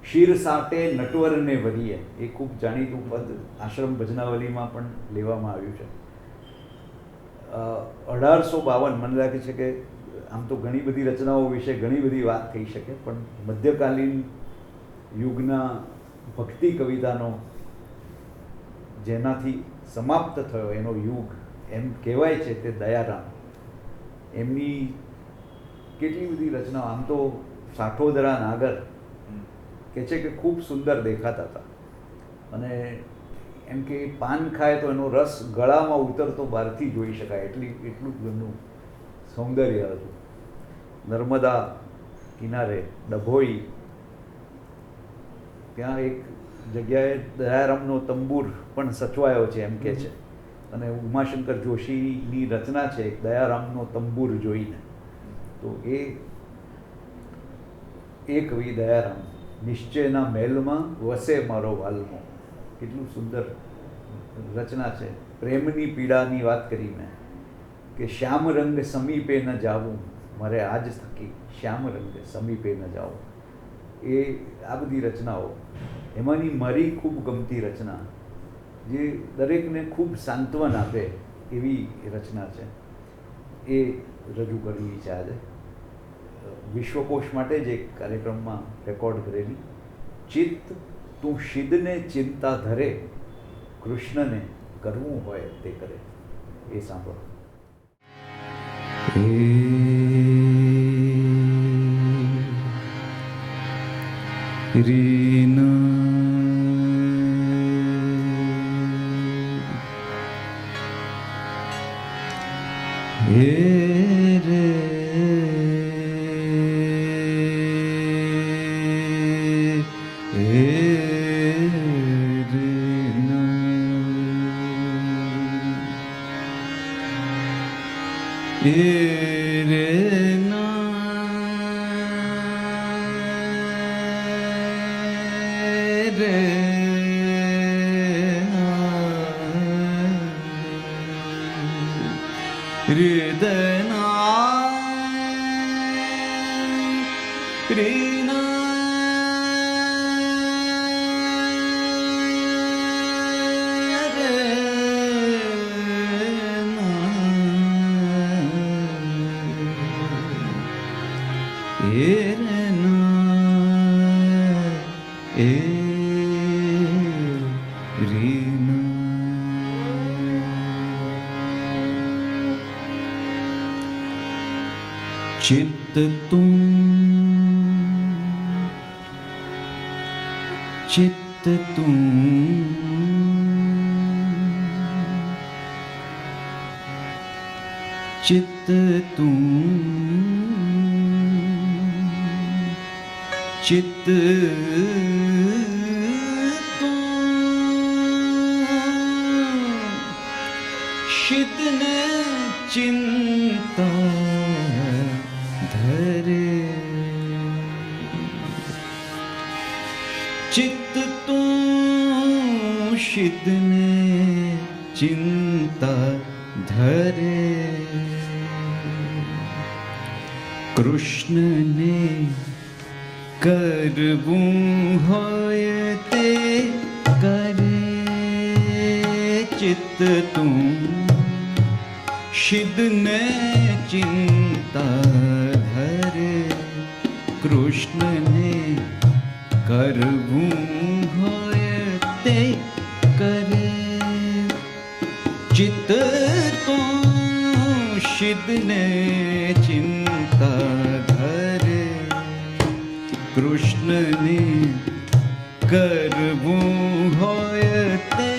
ક્ષીર સાટે નટવરને વરીએ, એ ખૂબ જાણીતું પદ આશ્રમ ભજનાવલીમાં પણ લેવામાં આવ્યું છે. 1852 મને લાગે છે કે આમ તો ઘણી બધી રચનાઓ વિશે ઘણી બધી વાત થઈ શકે, પણ મધ્યકાલીન યુગના ભક્તિ કવિતાનો જેનાથી સમાપ્ત થયો એનો યુગ એમ કહેવાય છે તે દયારામ. એમની કેટલી બધી રચનાઓ, આમ તો સાઠોદરા નાગર કે છે કે ખૂબ સુંદર દેખાતા હતા, અને એમ કે પાન ખાય તો એનો રસ ગળામાં ઉતરતો બહારથી જોઈ શકાય, એટલું જ એમનું સૌંદર્ય હતું. નર્મદા કિનારે ડભોઈ, ત્યાં એક જગ્યાએ દયારામનો તંબુર પણ સચવાયો છે એમ કે છે, અને ઉમાશંકર જોશીની રચના છે એક દયારામનો તંબુર જોઈને. તો એ કવિ દયારામ, નિશ્ચયના મહેલમાં વસે મારો વાલમો, કેટલું સુંદર રચના છે. પ્રેમની પીડાની વાત કરી મેં કે શ્યામ રંગ સમીપે ન જાવું, મારે આજ થકી શ્યામ રંગ સમીપે ન જાવું. એ આ બધી રચનાઓ, એમાંની મારી ખૂબ ગમતી રચના જે દરેકને ખૂબ સાંત્વન આપે એવી રચના છે, એ રજૂ કરવી છે આજે વિશ્વકોશ માટે જ એક કાર્યક્રમમાં રેકોર્ડ કરેલી. ચિત્ત તું શિદને ચિંતા ધરે, કૃષ્ણને કરવું હોય તે કરે. એ સાંભળો. चित्त तुम चित्त तुम चित्त तुम चित्त तुम शिदने चिंता धरे चित्त तू शिदने चिंता धरे कृष्ण ने करवूं होय ते करे चित्त तू शिदने चिंता धरे कृष्ण ने करवूं होय ते करे चित्त तो शिदने चिंता धरे कृष्ण ने करवूं होय ते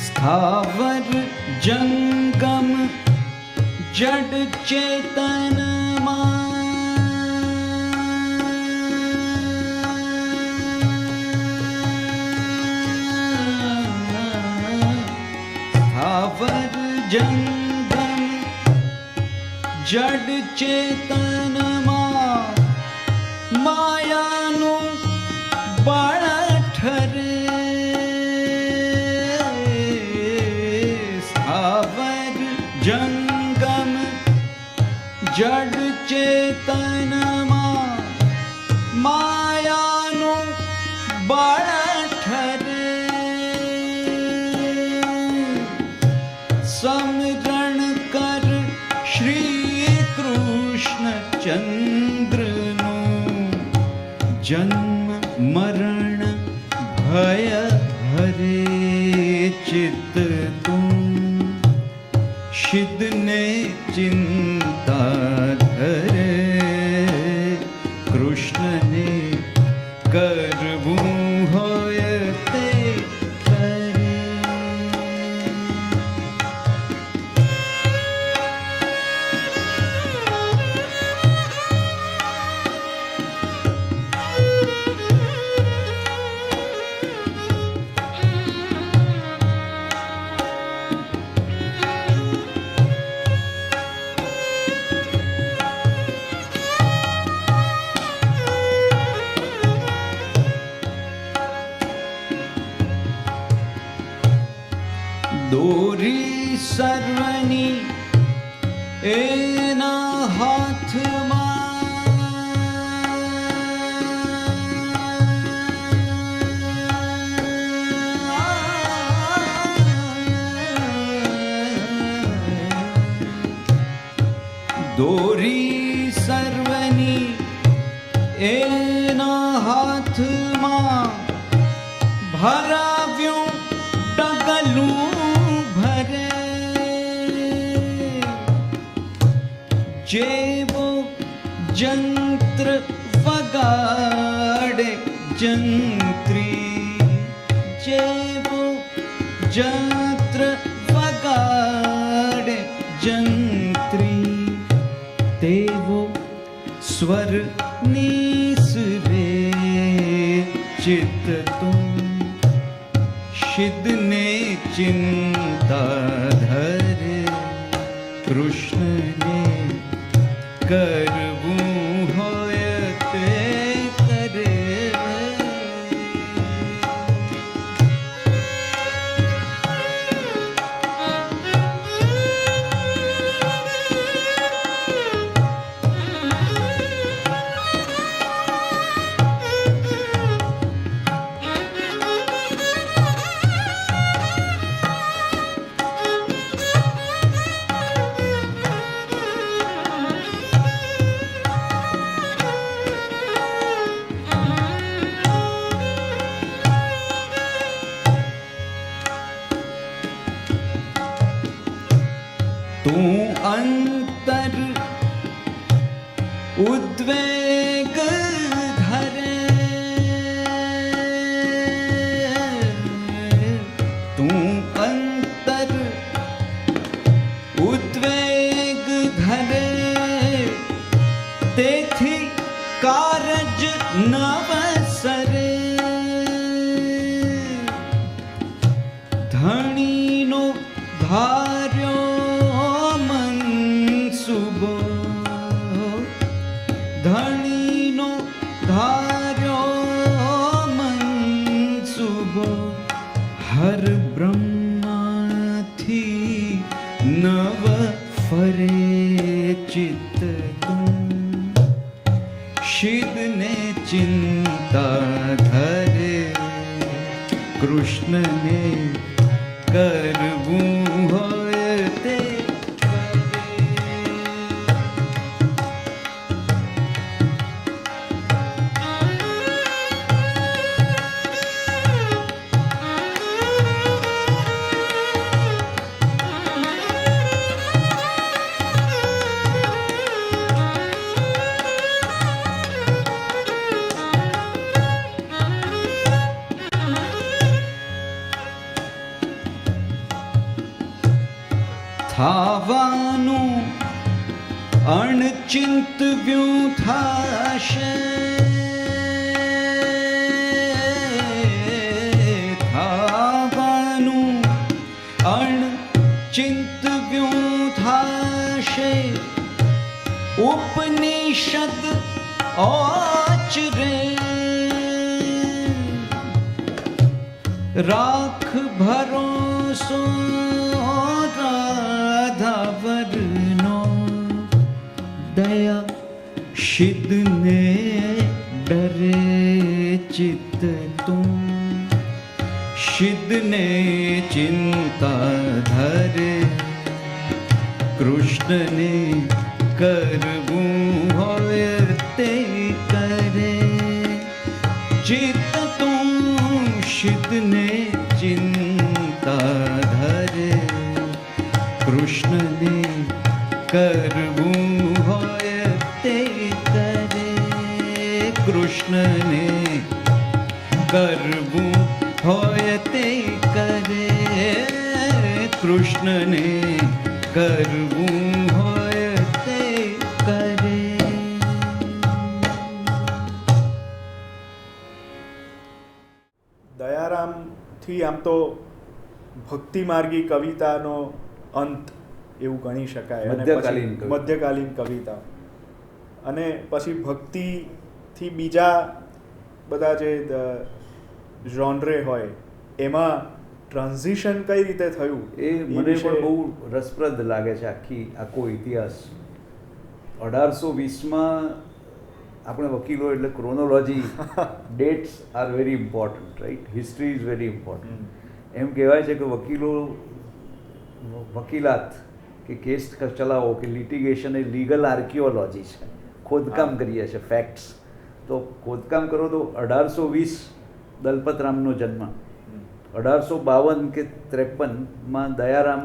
स्थावर जंगम जड़ चेतन જંગમ જડ ચેતનમાં માયાનું બળ ઠરે સ્થાવર જંગમ જડ ચેતનમાં માયાનું બળ ઠરે સમરણ કર શ્રી કૃષ્ણ ચંદ્રનું જન્મ મરણ ભય હરે ચિત્ત તું શિદને ચિંતા ધરે કૃષ્ણને કરવું હોય તે કરે. દોરી સર્વની એના હાથમાં દોરી સર્વની એના હાથમાં ભરાવ્યું ડગલું જેવો જંત્ર વગાડે જંત્રી જેવો જંત્ર વગાડે જંત્રી તેવો સ્વર નિસરે ચિત્ત તું શિદને ચિંતા ધરે કૃષ્ણને કરવું હોય તે કરે. તું અંતર ઉદ્વેગ ધરે તું અંતર ઉદ્વેગ ધરે તેથી કારજ નવસરે ધણીનો ધાર્યો ધણીનો ધાર્યો મનસુબો હર બ્રહ્માથી નવ ફરે ચિત્ત તું શિદને ચિંતા ધરે કૃષ્ણને કરવું હોય તે થાવાનું અણચિંતવ્યું થાશે થાવાનું અણચિંતવ્યું આકાશે ઉપનિષદ ઓચરે રાખ ભરોસો રાધાવરનો દયા શિદને ડરે ચિત્ત તું શિદને ચિંતા ધરે કૃષ્ણને કરવું હોય તે કરે ચિત્ત તું શિદને ચિંતા ધરે કૃષ્ણને કરવું હોય તે કરે કૃષ્ણને કરવું હોય તે કરે કૃષ્ણને કરવું હોય તે કરે. દયારામથી આમ તો ભક્તિ માર્ગી કવિતાનો અંત એવું ગણી શકાય. અને મધ્યકાલીન પછી કવિતા. મધ્યકાલીન કવિતા અને પછી ભક્તિથી બીજા બધા જે જોનરે હોય એમાં ટ્રાન્ઝિશન કઈ રીતે થયું એ મને પણ બહુ રસપ્રદ લાગે છે આખો ઇતિહાસ. 1820માં આપણે વકીલો એટલે chronology dates are very important, right? History is very important. એમ કહેવાય છે કે વકીલો વકીલાત કે કેસ ચલાવો કે લિટિગેશન એ લીગલ આર્કિયોલોજી છે. ખોદકામ કરીએ છીએ, ફેક્ટ્સ. તો ખોદકામ કરો તો 1820 દલપતરામનો જન્મ, 1852 કે 53માં દયારામ,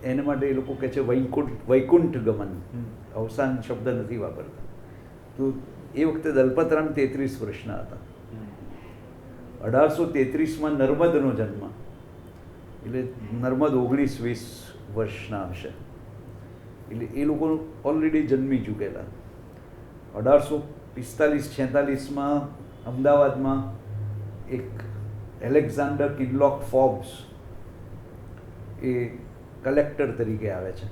એને માટે એ લોકો કહે છે વૈકુંઠ ગમન, અવસાન શબ્દ નથી વાપરતા. તો એ વખતે દલપતરામ 33 વર્ષના હતા. 1833માં નર્મદનો જન્મ, એટલે નર્મદ 19-20 વર્ષના હશે. એટલે એ લોકો ઓલરેડી જન્મી ચૂકેલા. 1845-46માં અમદાવાદમાં એક એલેક્ઝાન્ડર કિનલોક ફોર્બ્સ એ કલેક્ટર તરીકે આવે છે.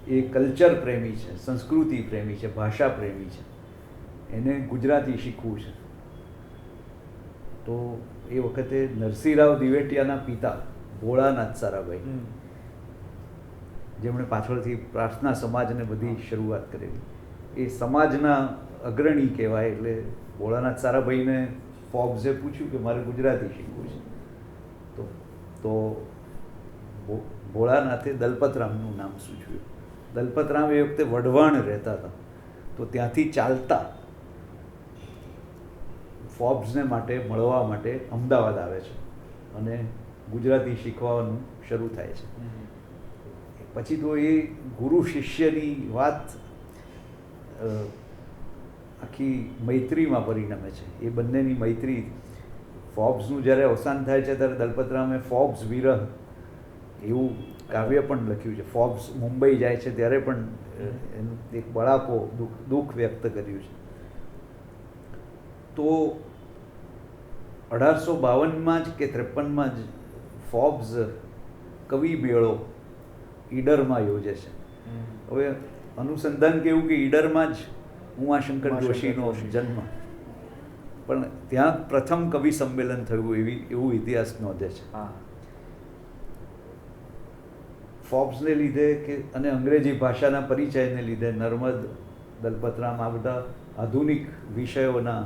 એ કલ્ચર પ્રેમી છે, સંસ્કૃતિ પ્રેમી છે, ભાષા પ્રેમી છે. એને ગુજરાતી શીખવું છે. તો એ વખતે નરસિંહરાવ દિવેટિયાના પિતા ભોળાનાથ સારાભાઈ, જેમણે પાછળથી પ્રાર્થના સમાજને બધી શરૂઆત કરેલી, એ સમાજના અગ્રણી કહેવાય. એટલે ભોળાનાથ સારાભાઈને ફોર્બ્સે પૂછ્યું કે મારે ગુજરાતી શીખવું છે. તો ભોળાનાથે દલપતરામનું નામ સૂચવ્યું. દલપતરામ એ વખતે વઢવાણ રહેતા હતા. તો ત્યાંથી ચાલતા ફોર્બ્સને માટે મળવા માટે અમદાવાદ આવે છે અને ગુજરાતી શીખવાનું શરૂ થાય છે. પછી તો એ ગુરુ શિષ્યની વાત આખી મૈત્રીમાં પરિણમે છે. એ બંનેની મૈત્રી, ફોર્બ્સનું જ્યારે અવસાન થાય છે ત્યારે દલપતરામે ફોર્બ્સ વિરહ એવું કાવ્ય પણ લખ્યું છે. ફોર્બ્સ મુંબઈ જાય છે ત્યારે પણ એનું એક બળાપો દુઃખ વ્યક્ત કર્યું છે. તો 1852માં જ કે 53માં જ ફોર્બ્સ કવિ મેળો ઈડરમાં યોજે છે. હવે અનુસંધાન કેવું કે ઈડરમાં જ ઉમાશંકર જોશીનો જન્મ, પણ ત્યાં પ્રથમ કવિ સંમેલન થયું એવું ઇતિહાસ નોંધે છે. ફોર્બ્સને લીધે કે અને અંગ્રેજી ભાષાના પરિચયને લીધે નર્મદ, દલપતરામ આ બધા આધુનિક વિષયોના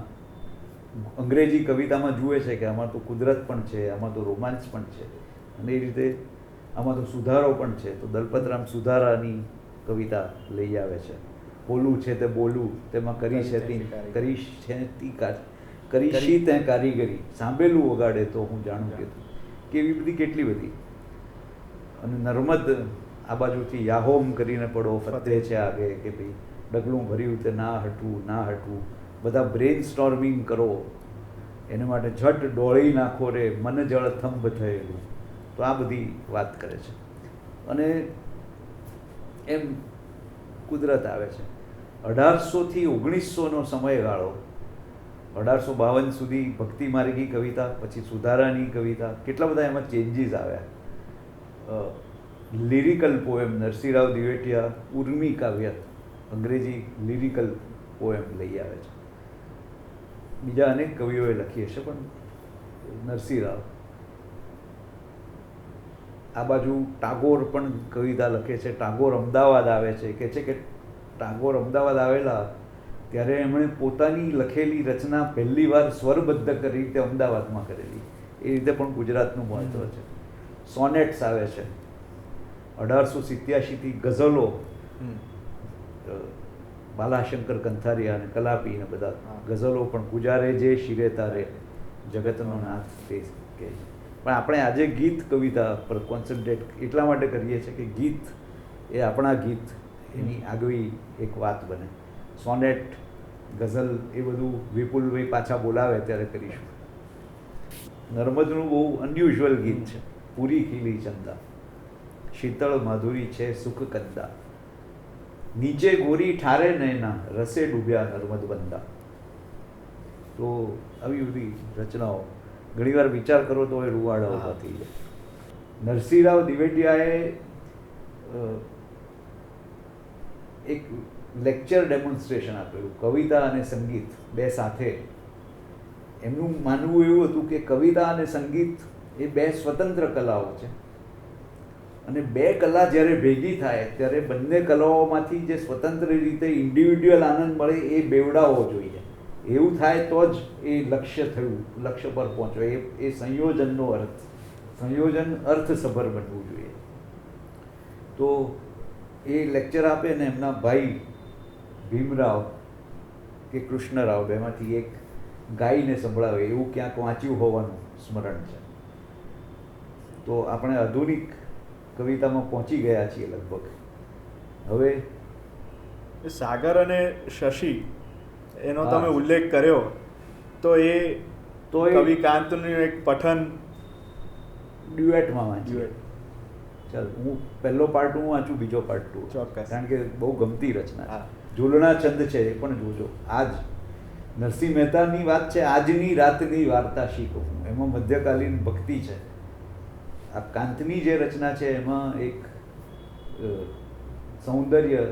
અંગ્રેજી કવિતામાં જુએ છે કે આમાં તો કુદરત પણ છે, આમાં તો રોમાન્સ પણ છે, અને એ રીતે આમાં તો સુધારો પણ છે. તો દલપતરામ સુધારાની કવિતા લઈ આવે છે. બોલું છે તે બોલું, તેમાં કરી તે કારીગરી, સાંભળેલું વગાડે તો હું જાણું કે એવી બધી કેટલી બધી. અને નર્મદ આ બાજુથી યાહોમ કરીને પડો ફતે છે આગે, કે ભાઈ ડગલું ભર્યું તે ના હટવું, બધા બ્રેન સ્ટોર્મિંગ કરો, એને માટે ઝટ ડોળી નાખો રે મન જળ થંભ થયેલું. તો આ બધી વાત કરે છે. અને એમ કુદરત આવે છે. 1800થી 1900નો સમયગાળો, 1852 સુધી ભક્તિ માર્ગી કવિતા, પછી સુધારાની કવિતા, કેટલા બધા એમાં ચેન્જીસ આવ્યા. લિરિકલ પોએમ નરસિંહરાવ દિવેટિયા ઉર્મી કાવ્ય, અંગ્રેજી લિરિકલ પોએમ લઈ આવે છે. બીજા અનેક કવિઓએ લખી હશે, પણ નરસિંહરાવ. આ બાજુ ટાગોર પણ કવિતા લખે છે. ટાગોર અમદાવાદ આવે છે, કહે છે કે ટાગોર અમદાવાદ આવેલા ત્યારે એમણે પોતાની લખેલી રચના પહેલી વાર સ્વરબદ્ધ કરી રીતે અમદાવાદમાં કરેલી. એ રીતે પણ ગુજરાતનું મહત્વ છે. સોનેટ્સ આવે છે 1887થી. ગઝલો બાલાશંકર કંથારિયા અને કલાપી ને બધા ગઝલો પણ ગુજારે જે શિરે તારે જગતનો નાથ તે કહે છે. પણ આપણે આજે ગીત કવિતા પર કોન્સન્ટ્રેટ એટલા માટે કરીએ છીએ કે ગીત એ આપણા ગીત એની આગવી એક વાત બને. સોનેટ, ગઝલ એ બધું વિપુલભાઈ પાછા બોલાવે ત્યારે કરીશું. નર્મદનું બહુ અનયુઝ્યુઅલ ગીત છે. પૂરી ખીલી ચંદા, શીતળ માધુરી છે સુખ કંદા, નીચે ગોરી ઠારે નયના, રસે ડૂબ્યા નર્મદ બંદા. તો આવી બધી રચનાઓ ઘણીવાર વિચાર કરો તો એ રૂવાડા ઊભા થઈ જાય. નરસિંહરાવ દિવેટિયાએ એક લેક્ચર ડેમોન્સ્ટ્રેશન આપેલું, કવિતા અને સંગીત બે સાથે. એમનું માનવું એવું હતું કે કવિતા અને સંગીત એ બે સ્વતંત્ર કલાઓ છે, અને બે કલા જ્યારે ભેગી થાય ત્યારે બંને કલાઓમાંથી જે સ્વતંત્ર રીતે ઇન્ડિવિડ્યુઅલ આનંદ મળે એ બેવડાવો જોઈએ. એવું થાય તો જ એ લક્ષ્ય થયું, લક્ષ્ય પર પહોંચો. એ સંયોજનનો અર્થ, સંયોજન અર્થસભર બનવું જોઈએ. તો એ લેક્ચર આપે ને એમના ભાઈ ભીમરાવ કે કૃષ્ણરાવ બેમાંથી એક ગાઈને સંભળાવે, એવું ક્યાંક વાંચ્યું હોવાનું સ્મરણ છે. તો આપણે આધુનિક કવિતામાં પહોંચી ગયા છીએ લગભગ. હવે સાગર અને શશી એનો તમે ઉલ્લેખ કર્યો, તો એ કવિ કાંતનું એક પઠન ડ્યુએટમાં વાંચ્યું. ચાલ, હું પહેલો પાર્ટ હું વાંચું, બીજો પાર્ટ તું. ચોક્કસ. કારણ કે બહુ ગમતી રચના. ઝૂલણા છંદ છે, એ પણ જોજો. આજ નરસિંહ મહેતાની વાત છે, આજની રાતની વાર્તા શીખો. એમાં મધ્યકાલીન ભક્તિ છે. આ કાંતની જે રચના છે એમાં એક સૌંદર્ય,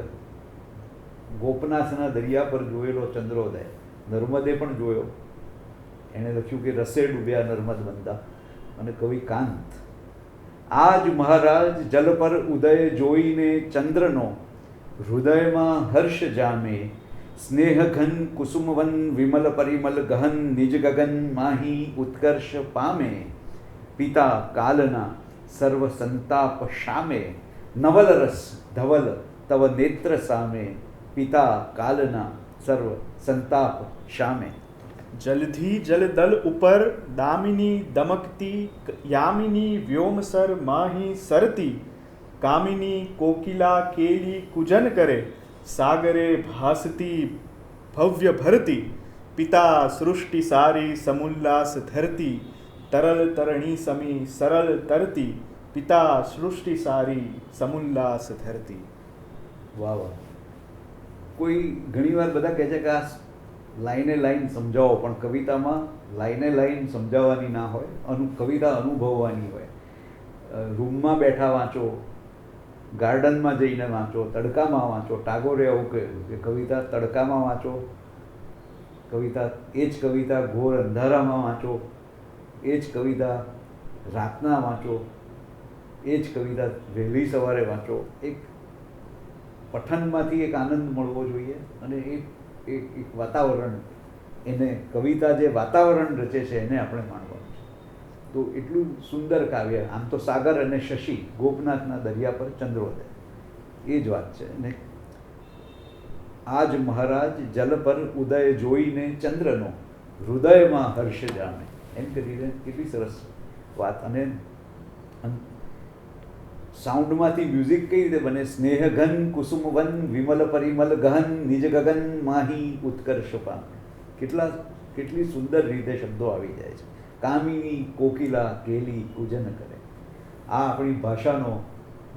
ગોપનાથના દરિયા પર જોયેલો ચંદ્રોદય, નર્મદે પણ જોયો. એણે લખ્યું કે રસે ડૂબ્યા નર્મદ બંદા. અને કવિ કાંત, આજ મહારાજ જલ પર ઉદય જોઈને ચંદ્રનો, હૃદયમાં હર્ષ જામે, સ્નેહ ઘન કુસુમવન વિમલ પરિમલ ગહન, નિજ ગગન માહી ઉત્કર્ષ પામે, પિતા કાલના સર્વ સંતાપ શામે, નવલ રસ ધવલ તવ નેત્ર સામે, પિતા કાલના સર્વ સંતાપ શામે. જલધી જલદલ ઉપર દામિની દમકતી, યામિની વ્યોમસર માહી સરતી, કામિની કોકિલા કેલી કુજન કરે, સાગરે ભાસતી ભવ્ય ભરતી, પિતા સૃષ્ટિ સારી સમુલ્લાસ ધરતી, તરલ તરણી સમી સરળ તરતી, પિતા સૃષ્ટિ સારી સમુલ્લાસ ધરતી. વાહ વાહ. કોઈ ઘણીવાર બધા કહે છે કે આ લાઈને લાઈન સમજાવો, પણ કવિતામાં લાઈને લાઈન સમજાવવાની ના હોય, કવિતા અનુભવવાની હોય. રૂમમાં બેઠા વાંચો, ગાર્ડનમાં જઈને વાંચો, તડકામાં વાંચો. ટાગોરે એવું કહ્યું કે કવિતા તડકામાં વાંચો, કવિતા એ જ કવિતા ઘોર અંધારામાં વાંચો, એ જ કવિતા રાતના વાંચો, એ જ કવિતા વહેલી સવારે વાંચો. એક પઠનમાંથી એક આનંદ મળવો જોઈએ, અને એક વાતાવરણ, એને કવિતા જે વાતાવરણ રચે છે એને આપણે માણવાનું છે. તો એટલું સુંદર કાવ્ય. આમ તો સાગર અને શશી, ગોપનાથના દરિયા પર ચંદ્રોદય, એ જ વાત છે. અને આજ મહારાજ જલ પર ઉદય જોઈને ચંદ્રનો, હૃદયમાં હર્ષ જામે, એમ કરીને કેટલી સરસ વાત. અને સાઉન્ડમાંથી મ્યુઝિક કઈ રીતે બને? સ્નેહ ઘન કુસુમવન વિમલ પરિમલ ગહન, નિજ ગગન માહી ઉત્કર્ષ પામે. કેટલી સુંદર રીતે શબ્દો આવી જાય છે. કામિની કોકિલા કેલી કુજન કરે. આ આપણી ભાષાનો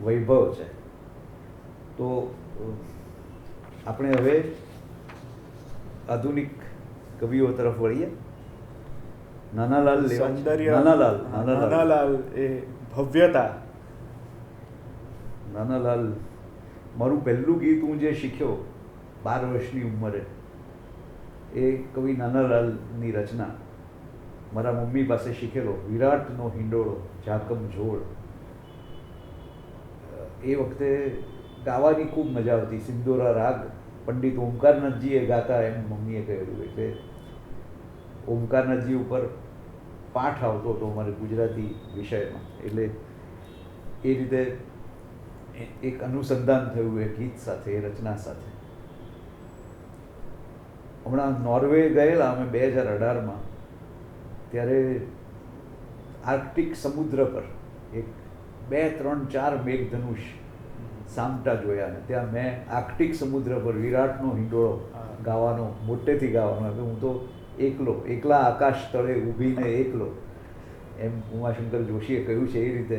વૈભવ છે. તો આપણે હવે આધુનિક કવિઓ તરફ વળીએ. નાનાલાલ સૌંદર્ય, નાનાલાલ નાનાલાલ એ ભવ્યતા, નાનાલાલ, મારું પહેલું ગીત હું જે શીખ્યો 12 વર્ષની ઉંમરે, એ કવિ નાનાલાલની રચના મારા મમ્મી પાસે શીખેલો, વિરાટનો હિંડોળો ઝાકમ જોડ. એ વખતે ગાવાની ખૂબ મજા આવતી. સિંદોરા રાગ પંડિત ઓમકારનાથજીએ ગાતા એમ મમ્મીએ કહેલું. એટલે ઓમકારનાથજી ઉપર પાઠ આવતો હતો અમારે ગુજરાતી વિષયમાં. એટલે એ રીતે એક અનુસંધાન થયું એ ગીત સાથે, એ રચના સાથે. હમણાં નોર્વે ગયેલા અમે 2018માં, ત્યારે આર્કટિક સમુદ્ર પર એક 2, 3, 4 મેઘધનુષ સામટા જોયા. ને ત્યાં મેં આર્કટિક સમુદ્ર પર વિરાટનો હિંડોળો ગાવાનો, મોટેથી ગાવાનો. એટલે હું તો એકલા આકાશ તળે ઊભીને એકલો, એમ ઉમાશંકર જોશીએ કહ્યું છે એ રીતે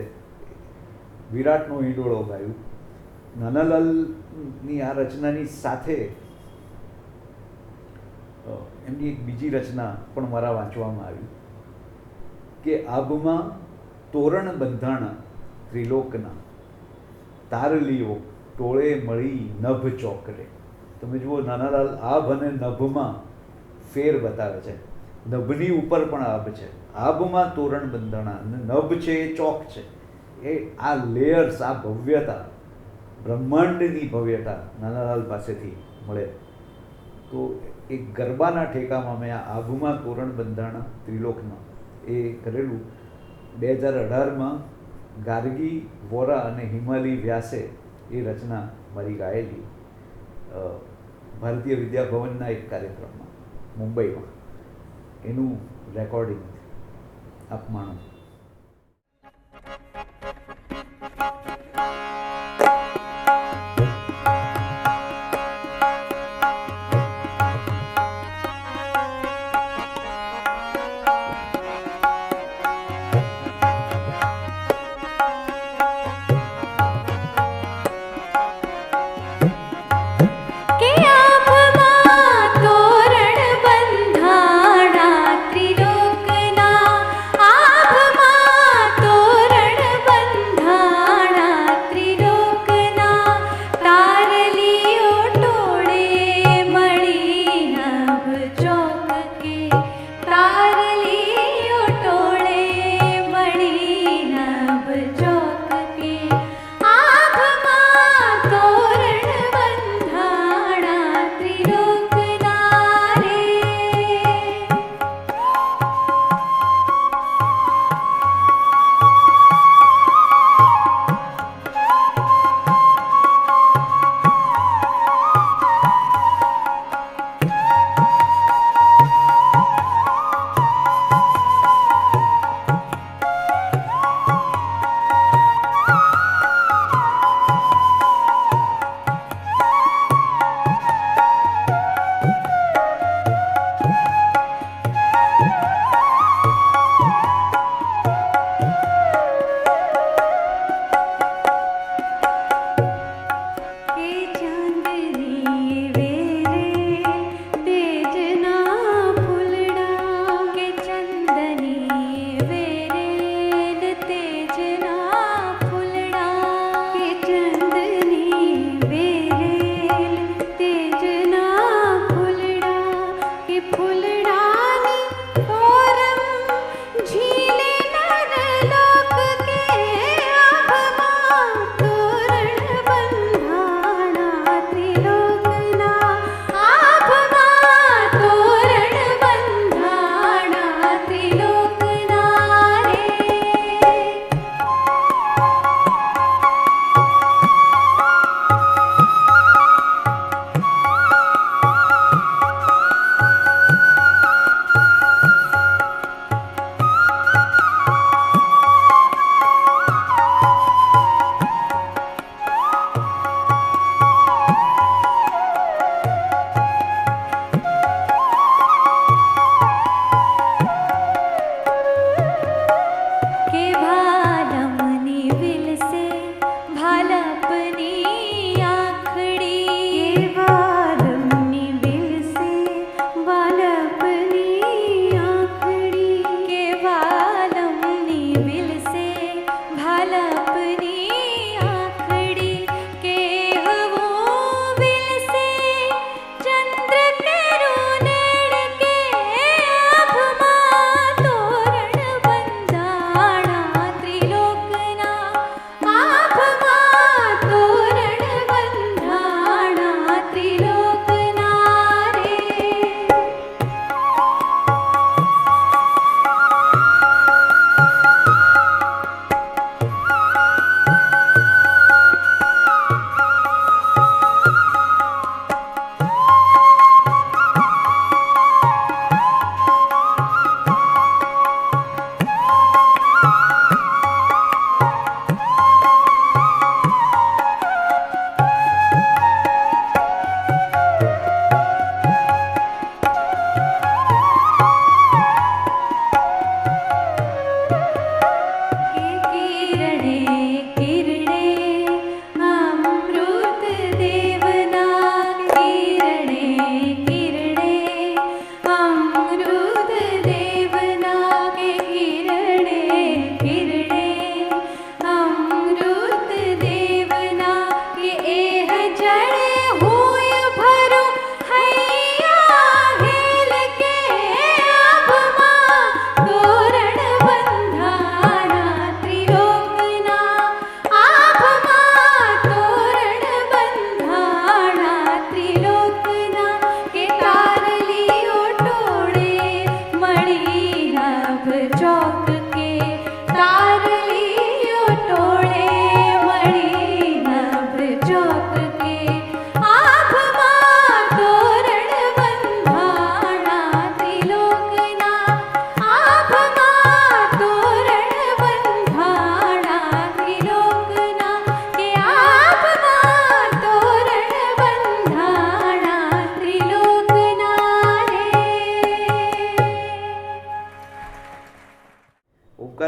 વિરાટનો હિંડોળો ગાયું. નાનાલાલની આ રચનાની સાથે એમની એક બીજી રચના પણ મારા વાંચવામાં આવી કે આભમાં તોરણ બંધાણા ત્રિલોકના, તારલીઓ ટોળે મળી નભ ચોકરે. તમે જુઓ, નાનાલાલ આભ અને નભમાં ફેર બતાવે છે. નભની ઉપર પણ આભ છે. આભમાં તોરણ બંધાણા અને નભ છે એ ચોક છે. એ આ લેયર્સ, આ ભવ્યતા, બ્રહ્માંડની ભવ્યતા નાનાલાલ પાસેથી મળે. તો એક ગરબાના ઠેકામાં મેં આ આભમાં તોરણ બંધાણા ત્રિલોકના એ કરેલું. 2018માં ગાર્ગી, વોરા અને હિમાલી વ્યાસે એ રચના મારી ગાયેલી ભારતીય વિદ્યાભવનના એક કાર્યક્રમમાં મુંબઈમાં. એનું રેકોર્ડિંગ આપ માણો. કે આભમાં તોરણ બંધાણા ત્રિલોકના, આભમાં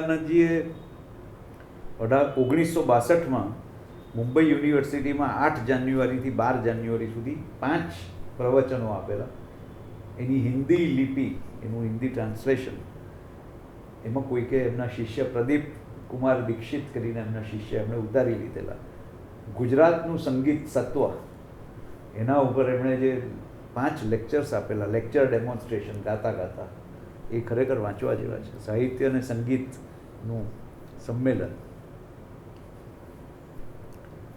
વિવેકાનંદજીએ 1962માં મુંબઈ યુનિવર્સિટીમાં 8 જાન્યુઆરીથી 12 જાન્યુઆરી સુધી 5 પ્રવચનો આપેલા. એની હિન્દી લિપિ, એનું હિન્દી ટ્રાન્સલેશન એમાં કોઈકે એમના શિષ્ય પ્રદીપ કુમાર દીક્ષિત કરીને એમના શિષ્ય એમણે ઉતારી લીધેલા. ગુજરાતનું સંગીત સત્વ એના ઉપર એમણે જે 5 લેક્ચર્સ આપેલા, લેક્ચર ડેમોન્સ્ટ્રેશન ગાતા ગાતા, એ ખરેખર વાંચવા જેવા છે. સાહિત્ય અને સંગીતનું સંમેલન.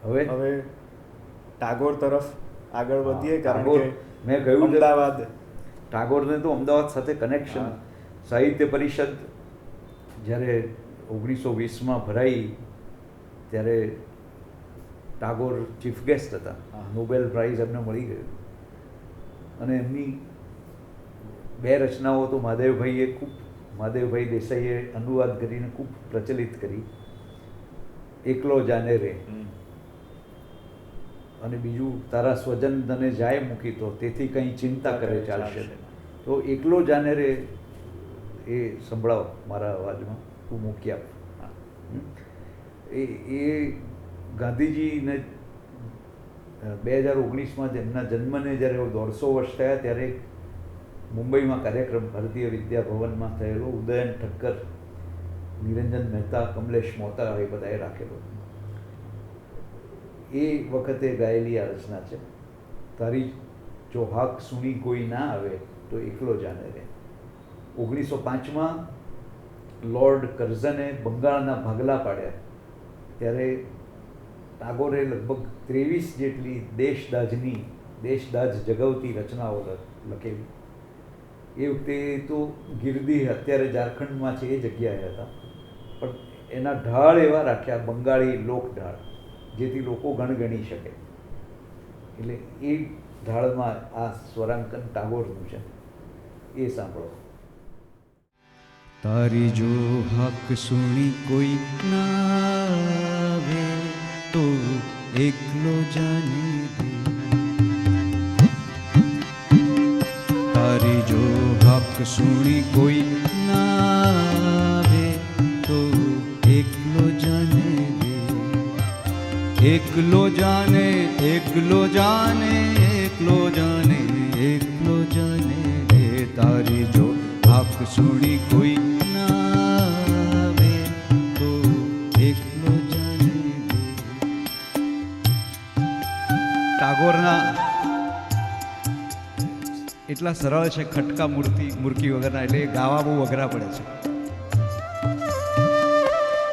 હવે ટાગોર તરફ આગળ વધીએ, કારણ ટાગોર, કે મેં કહ્યું છે, અમદાવાદ, ટાગોરને તો અમદાવાદ સાથે કનેક્શન. સાહિત્ય પરિષદ જ્યારે 1920માં ભરાઈ ત્યારે ટાગોર ચીફ ગેસ્ટ હતા. નોબેલ પ્રાઇઝ એમને મળી ગયું. અને એમની 2 રચનાઓ તો મહાદેવભાઈ દેસાઈએ અનુવાદ કરીને ખૂબ પ્રચલિત કરી. એકલો જાને રે, અને બીજું તારા સ્વજન તને જાય મૂકી તો તેથી કંઈ ચિંતા કરે ચાલશે. તો એકલો જાને રે એ સંભળાવો મારા અવાજમાં, તું મૂકી આપ. એ ગાંધીજીને 2019માં એમના જન્મને જ્યારે 150 વર્ષ થયા ત્યારે મુંબઈમાં કાર્યક્રમ ભારતીય વિદ્યા ભવનમાં થયેલો. ઉદયન ઠક્કર, નિરંજન મહેતા, કમલેશ મોતા એ બધાએ રાખેલો. એ વખતે ગાયેલી આ રચના છે. તારી જો હાક સુણી કોઈ ના આવે તો એકલો જાને રે. 1905માં લોર્ડ કર્ઝને બંગાળના ભાગલા પાડ્યા ત્યારે ટાગોરે લગભગ 23 જેટલી દેશદાજ જગાવતી રચનાઓ લખેલી. એ વખતે તો ગિરદી અત્યારે ઝારખંડમાં છે એ જગ્યાએ હતા, પણ એના ઢાળ એવા રાખ્યા, બંગાળી લોક ઢાળ, જેથી લોકો ગણગણી શકે. એટલે એ ઢાળમાં આ સ્વરાંકન ટાગોરનું છે. એ સાંભળો. તારી જો હક સુણી કોઈ ના આવે તો એકલો જાને દે. તારી જો હક સુણી કોઈ ના આવે તો એકલો જાને દે. એકલો જાને, એકલો જાને, એકલો જાને, એકલો જાને રે. તારી જો હક સુણી કોઈ ટાગોરના એટલા સરળ છે, ખટકા મૂર્તિ વગરના, એટલે ગાવા બહુ અઘરા પડે છે.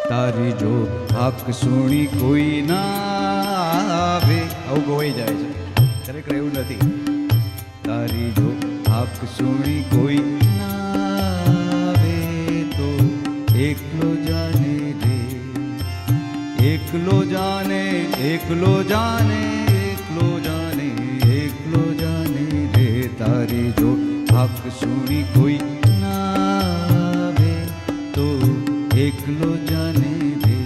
તારી જો હક સુણી કોઈ ના આવે, આવું ગવાઈ જાય છે, ખરેખર એવું નથી. તારી જો હક સુણી કોઈ ના આવે તો એકલો જાને રે. એકલો જાને, એકલો જાને, એકલો જાને, એકલો જાને રે. તારી જો હક સુણી કોઈ ના આવે તો એકલો જાને રે.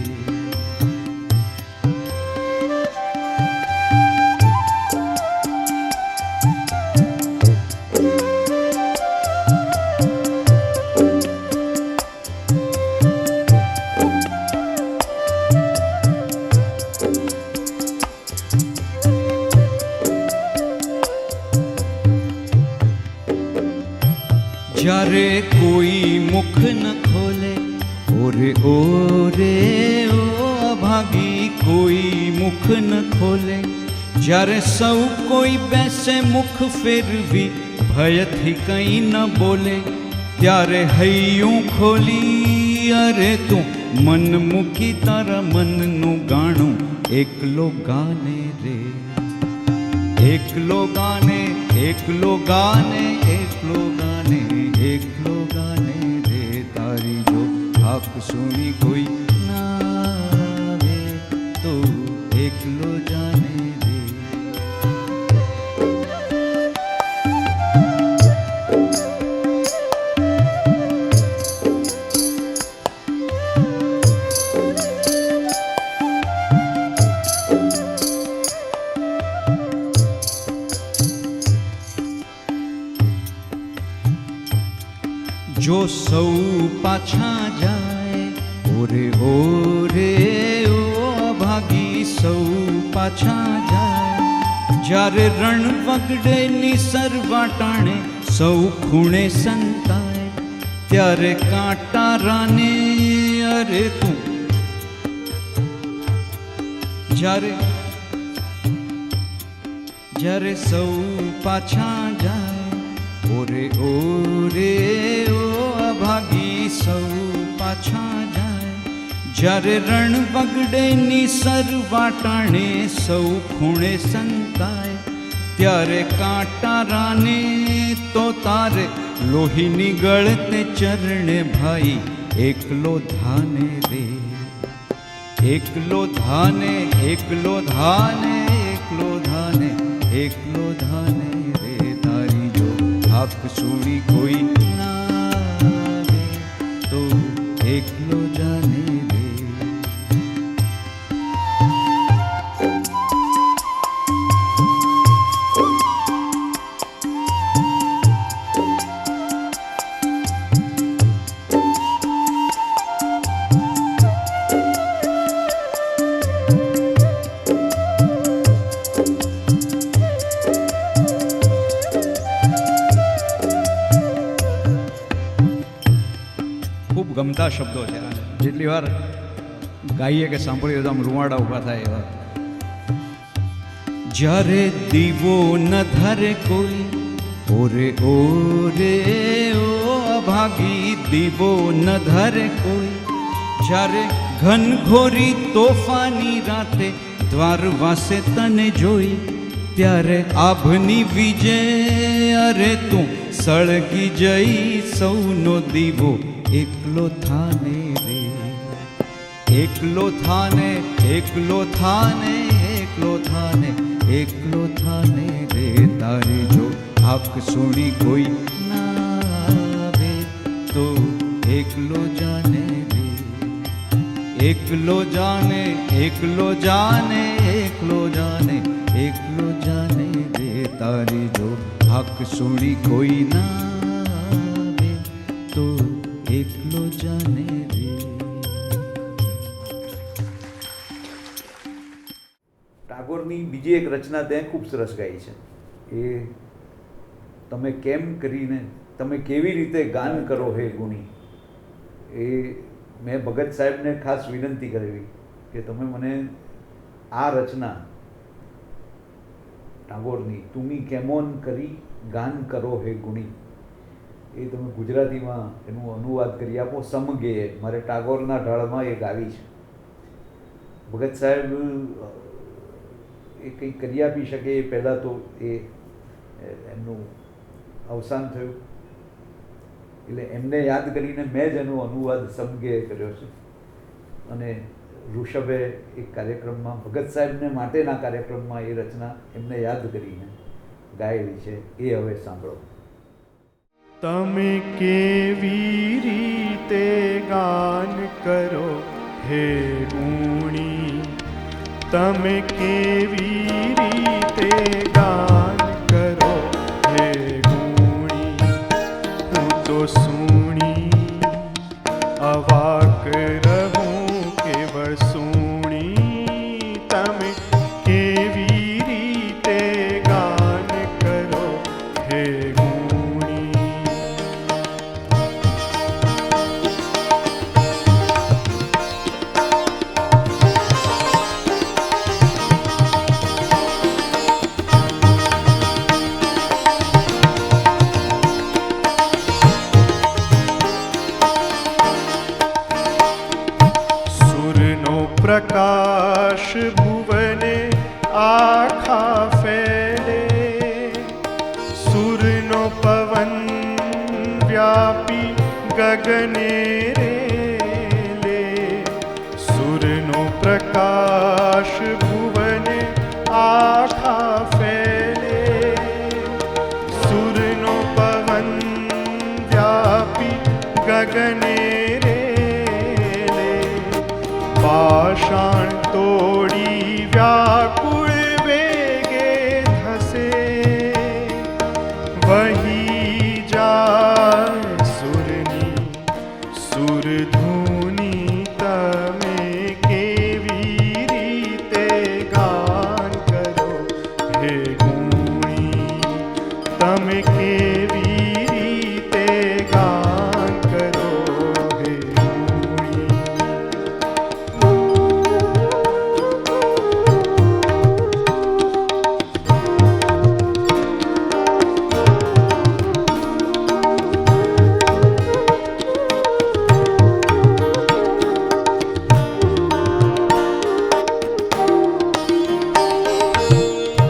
જ્યારે કોઈ મુખ ન ખોલે, ઓરે ઓરે ઓ અભાગી, કોઈ મુખ ન ખોલે. જ્યારે સૌ કોઈ બેસે મુખ ફેરવી, ભયથી કંઈ ન બોલે, ત્યારે હૈયું ખોલી અરે તું મન મૂકી તારા મનનું ગાણું એકલો ગાને રે. એકલો ગાને, એકલો ગાને, એકલો ગાને, એકલો ગાને રે. તારી જો હક સુણી કોઈ ના આવે તો એકલો જાને રે. જો સૌ પાછા જાય ઓરે ઓરે ઓ અભાગી સૌ પાછા જાય, જ્યારે રણ વગડે નિસર વાટાણે સૌ ખૂણે સંતાય, ત્યારે કાંટા રાને અરે તું જ્યારે સૌ પાછા જાય, ઓરે ઓરે ઓ અભાગી સૌ પાછા જાય, જ્યારે રણ વગડે નિસર વાટાણે સૌ ખૂણે સંતાય, ત્યારે કાંટા રાને તો તારે લોહીની ગળતે ચરણે ભાઈ એકલો ધાને રે, એકલો ધાને એકલો ધાને એકલો ધાને એકલો ધાને રે, તારી જો હાક સુણી કોઈ ના આવે તો એકલો જાને રે. ખૂબ ગમતા શબ્દો છે. જેટલી વાર ગાઈએ કે સાંભળીએ તો આમ રૂવાડા ઊભા થાય એવા. જ્યારે દીવો ન ધરે કોઈ, ઓરે ઓરે ઓ અભાગી દીવો ન ધરે કોઈ, જ્યારે ઘનઘોરી તોફાની રાતે દ્વાર વાસે તને જોઈ, ત્યારે આભની વિજે અરે તું સળગી જઈ, સૌનો દીવો એકલો થાને રે, એકલો થાને એકલો થાને એકલો થાને એકલો થાને રે, તારે જો હાક સુણી કોઈ ના આવે તો એકલો જાને રે, એકલો જાને એકલો જાને એકલો જાને એકલો જાને રે, તારે જો હાક સુણી કોઈ ના આવે તો એકલો જાને રે. ટાગોરની બીજી એક રચના ત્યાં ખૂબ સરસ ગાઈ છે. એ તમે કેમ કરીને, તમે કેવી રીતે ગાન કરો હે ગુણી. એ મેં ભગત સાહેબને ખાસ વિનંતી કરેલી કે તમે મને આ રચના ટાગોરની તુમી કેમોન કરી ગાન કરો હે ગુણી, એ તમે ગુજરાતીમાં એનું અનુવાદ કરી આપો સમગે. મારે ટાગોરના ઢાળમાં એ ગાવી છે. ભગત સાહેબ એ કંઈ કરી આપી શકે એ પહેલાં તો એ એમનું અવસાન થયું, એટલે એમને યાદ કરીને મેં જ એનો અનુવાદ સમગે કર્યો છે. અને ઋષભે એક કાર્યક્રમમાં ભગત સાહેબને માટેના કાર્યક્રમમાં એ રચના એમને યાદ કરીને ગાયેલી છે. એ હવે સાંભળો. તમે કેવી રીતે ગાન કરો હે ગુણી, તમે કેવી રીતે ગાન કરો હે ગુણી, હું તો સુણી અવાક રહું કેવળ સુણી, તમે કેવી રીતે ગાન કરો હે ગુણી. પ્રકાશ ભુવને આખા ફેલે, સુરનો પવન વ્યાપી ગગને રેલે, સુરનો પ્રકાશ ભુવને આખા ફેલે, સુરનો પવન વ્યાપી ગગને પાષાણ તોડી વ્યાકુળ વેગે ધસે, વહી જાય સુરની સુરધૂની તર તમે કેવી રીતે ગાન કરો હે ગુણી.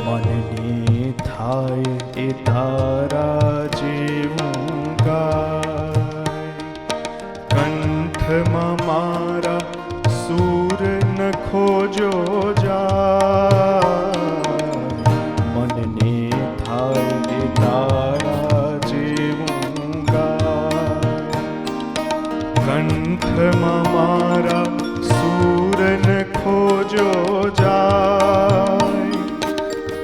મનને થાય એ તારા જેવું ગાય, કંઠમાં મારા સૂર નખો જો જાય. મનને થાય એ તારા જેવું ગાય, કંઠમાં મારા સૂર નખો જો જાય.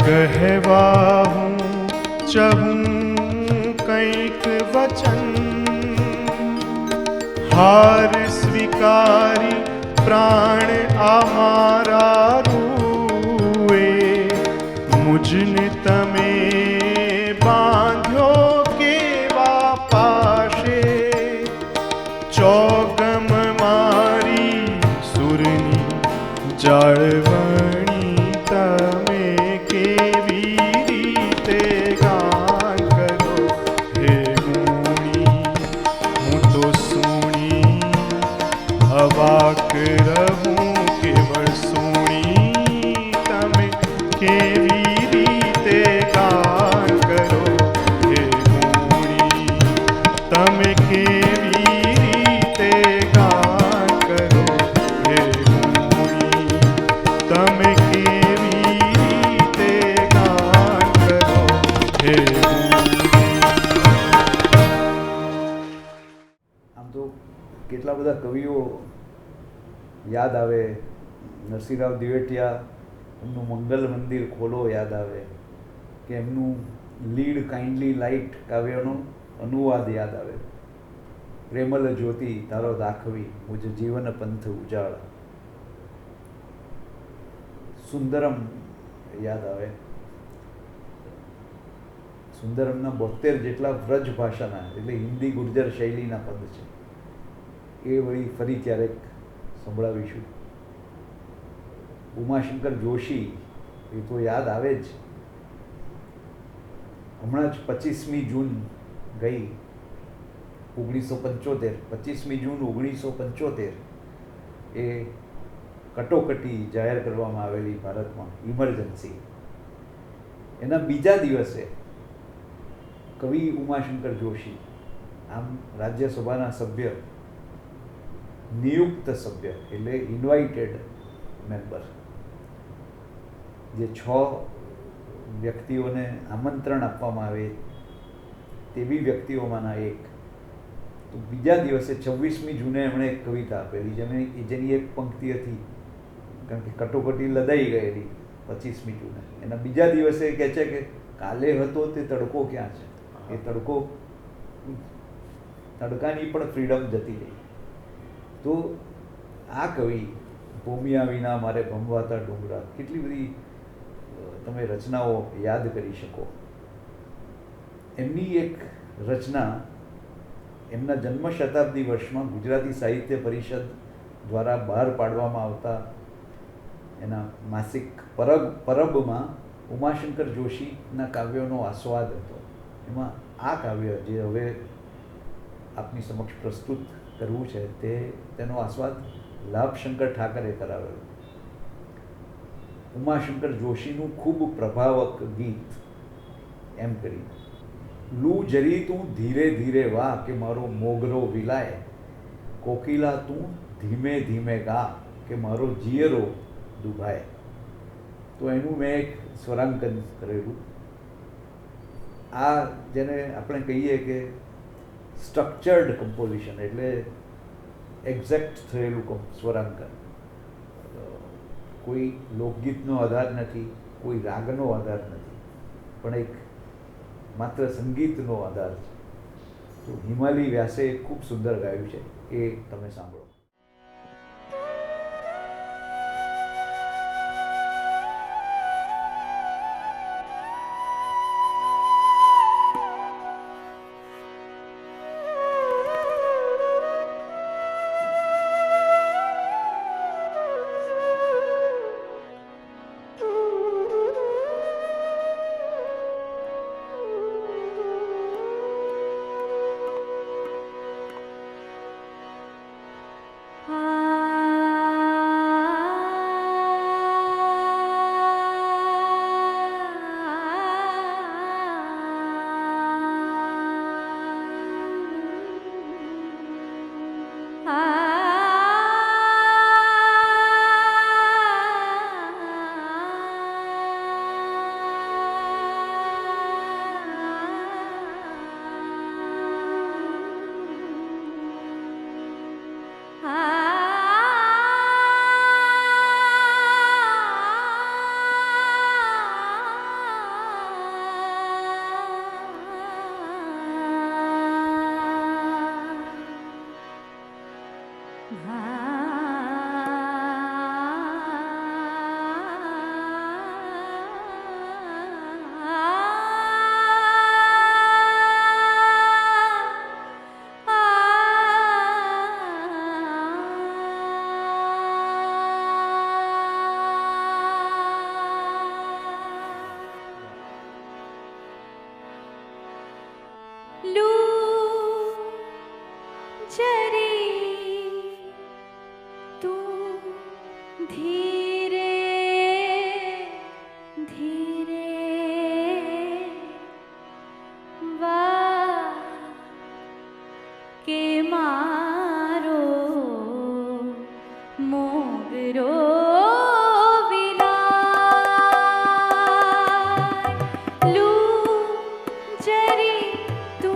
કહેવા હું ચહું કંઈક વચન, હાર સ્વીકારી પ્રાણ આમારા રૂએ. મુજને તમે બાંધ્યો કેવા પાશે, ચોગમ મારી સુરની જાળવણી તમે કેવી રીતે ગાન કરો હે ગુણી. હું તો સુણી અવાક રહું કેવળ સુણી, તમે કેવી રીતે ગાન કરો હે ગુણી. તમે કેવી રીતે ગાન કરો હે ગુણી. તમે કેવી રીતે ગાન કરો હે ગુણી. આમ તો કેટલા બધા કવિઓ યાદ આવે. નરસિંહરાવ દિવેટિયા, એમનું મંગલ મંદિર ખોલો યાદ આવે, કે એમનું લીડ કાઇન્ડલી લાઇટ કાવ્યનો અનુવાદ યાદ આવે. પ્રેમલ જ્યોતિ તારો દાખવી મુજ જીવન પંથ ઉજાળ. સુંદરમ યાદ આવે. સુંદરમના 72 જેટલા વ્રજ ભાષાના એટલે હિન્દી ગુર્જર શૈલીના પદ છે. એ વળી ફરી ક્યારેક સંભળાવીશું. ઉમાશંકર જોશી એ તો યાદ આવે જ. હમણાં જ 25મી જૂન ગઈ 1975, 25મી જૂન 1975 એ કટોકટી જાહેર કરવામાં આવેલી ભારતમાં, ઇમરજન્સી. એના બીજા દિવસે કવિ ઉમાશંકર જોશી, આમ રાજ્યસભાના સભ્ય, નિયુક્ત સભ્ય એટલે ઇન્વાઇટેડ મેમ્બર, જે 6 વ્યક્તિઓને આમંત્રણ આપવામાં આવે તેવી વ્યક્તિઓમાંના એક, તો બીજા દિવસે 26મી જૂને એમણે એક કવિતા આપેલી, જેની એક પંક્તિ હતી, કારણ કે કટોકટી લદાઈ ગયેલી 25મી જૂને. એના બીજા દિવસે કહે છે કે કાલે હતો તે તડકો ક્યાં છે. એ તડકાની પણ ફ્રીડમ જતી રહી. તો આ કવિ ભૂમિયા વિના મારે ભમવાતા ડુંગરા, કેટલી બધી તમે રચનાઓ યાદ કરી શકો. એમની એક રચના એમના જન્મ શતાબ્દી વર્ષમાં ગુજરાતી સાહિત્ય પરિષદ દ્વારા બહાર પાડવામાં આવતા એના માસિક પરબમાં ઉમાશંકર જોશીના કાવ્યોનો આસ્વાદ હતો. એમાં આ કાવ્ય જે હવે આપની સમક્ષ પ્રસ્તુત કરવું છે તેનો આસ્વાદ લાભશંકર ઠાકરે કરાવેલો. ઉમાશંકર જોશીનું ખૂબ પ્રભાવક ગીત એમ કરી. લૂ જરી તું ધીરે ધીરે વા કે મારો મોગરો વિલાય, કોકિલા તું ધીમે ધીમે ગા કે મારો જીયરો દુભાય. તો એનું મેં એક સ્વરાંકન કરેલું. આ જેને આપણે કહીએ કે સ્ટ્રક્ચર્ડ કમ્પોઝિશન એટલે એક્ઝેક્ટ થયેલું સ્વરાંકન. કોઈ લોકગીતનો આધાર નથી, કોઈ રાગનો આધાર નથી, પણ એક માત્ર સંગીતનો આધાર છે. તો હિમાલી વ્યાસે ખૂબ સુંદર ગાયું છે, એ તમે સાંભળો. लू जरी तू धीरे धीरे वा के मारो मोगरो विलाय लू जरी तू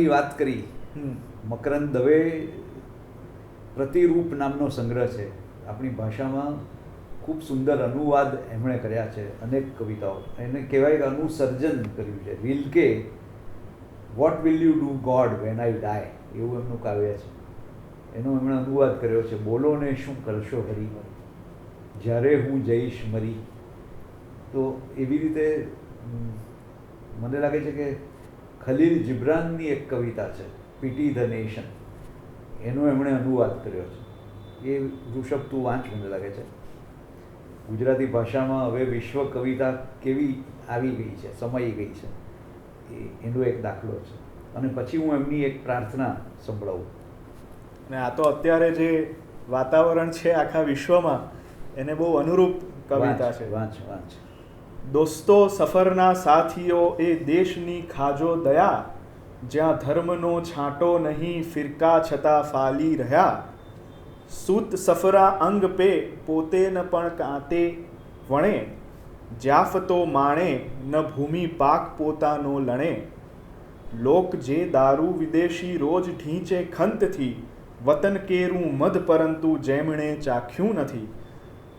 રચનાની વાત કરી. મકરંદ દવે પ્રતિરૂપ નામનો સંગ્રહ છે. આપણી ભાષામાં ખૂબ સુંદર અનુવાદ એમણે કર્યા છે અનેક કવિતાઓ. એને કહેવાય કે અનુસર્જન કર્યું છે. Rilke what will you do God when I die એવું એમનું કાવ્ય છે. એનો એમણે અનુવાદ કર્યો છે. બોલો ને શું કરશો હરી જ્યારે હું જઈશ મરી. તો એવી રીતે મને લાગે છે કે ખલીલ જિબ્રાનની એક કવિતા છે પીટી ધ નેશન, એનો એમણે અનુવાદ કર્યો છે. એ ઋષભ તું વાંચ, મને લાગે છે. ગુજરાતી ભાષામાં હવે વિશ્વ કવિતા કેવી આવી ગઈ છે, સમાઈ ગઈ છે, એનો એક દાખલો છે. અને પછી હું એમની એક પ્રાર્થના સંભળાવું. અને આ તો અત્યારે જે વાતાવરણ છે આખા વિશ્વમાં એને બહુ અનુરૂપ કવિતા છે. વાંચ વાંચ. દોસ્તો સફરના સાથીઓ એ દેશની ખાજો દયા, જ્યાં ધર્મનો છાંટો નહીં ફિરકા છતાં ફાલી રહ્યા. સૂત સફરા અંગ પે પોતે ન પણ કાંતે વણે, જાફતો માણે ન ભૂમિ પાક પોતાનો લણે. લોક જે દારૂ વિદેશી રોજ ઢીંચે ખંતથી, વતન કેરું મધ પરંતુ જેમણે ચાખ્યું નથી.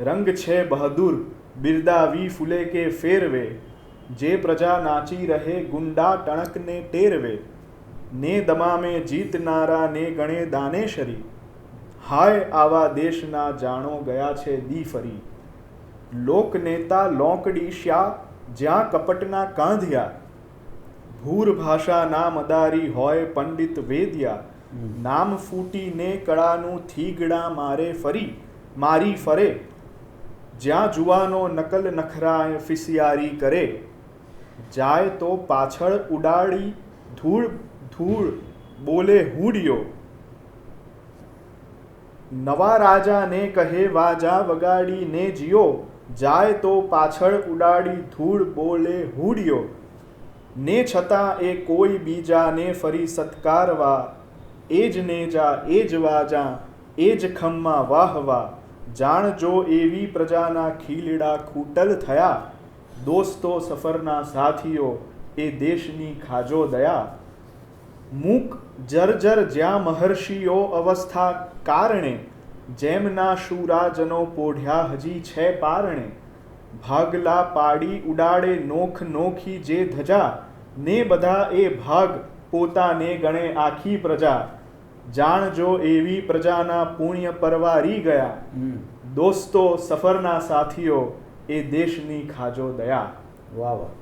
રંગ છે બહાદુર બિરદાવી ફૂલે કે ફેરવે, જે પ્રજા નાચી રહે ગુંડા ટણકને ટેરવે. ને દમામે જીતનારા ને ગણે દાનેશરી, હાય આવા દેશના જાણો ગયા છે દી ફરી. લોક નેતા લોંકડી શ્યા જ્યાં કપટના કાંધ્યા, ભૂર ભાષા ના મદારી હોય પંડિત વેદ્યા. નામ ફૂટીને કળાનું થીગડા મારી ફરે, જ્યાં જુવાનો નકલ નખરાય ફિસિયારી કરે. જાય તો પાછળ ઉડાડી ધૂળ ધૂળ બોલે હૂડિયો, નવા રાજાને કહે વાજા વગાડીને જીઓ. જાય તો પાછળ ઉડાડી ધૂળ બોલે હૂડિયો, ને છતાં એ કોઈ બીજાને ફરી સત્કારવા. એ જ નેજા એ જ વાજા એ જ ખમ્મા વાહવા, જાણજો એવી પ્રજાના ખીલડા ખૂટલ થયા. દોસ્તો સફરના સાથીઓ એ દેશની ખાજો દયા. મૂક જર્જર જ્યાં મહર્ષિઓ અવસ્થા કારણે, જેમના શુરાજનો પોઢ્યા હજી છે પારણે. ભાગલા પાડી ઉડાડે નોખ નોખી જે ધજા, ને બધા એ ભાગ પોતાને ગણે આખી પ્રજા. જાણજો એવી પ્રજાના પુણ્ય પરવારી ગયા. દોસ્તો સફરના સાથીઓ એ દેશની ખાજો દયા. વાહ વાહ.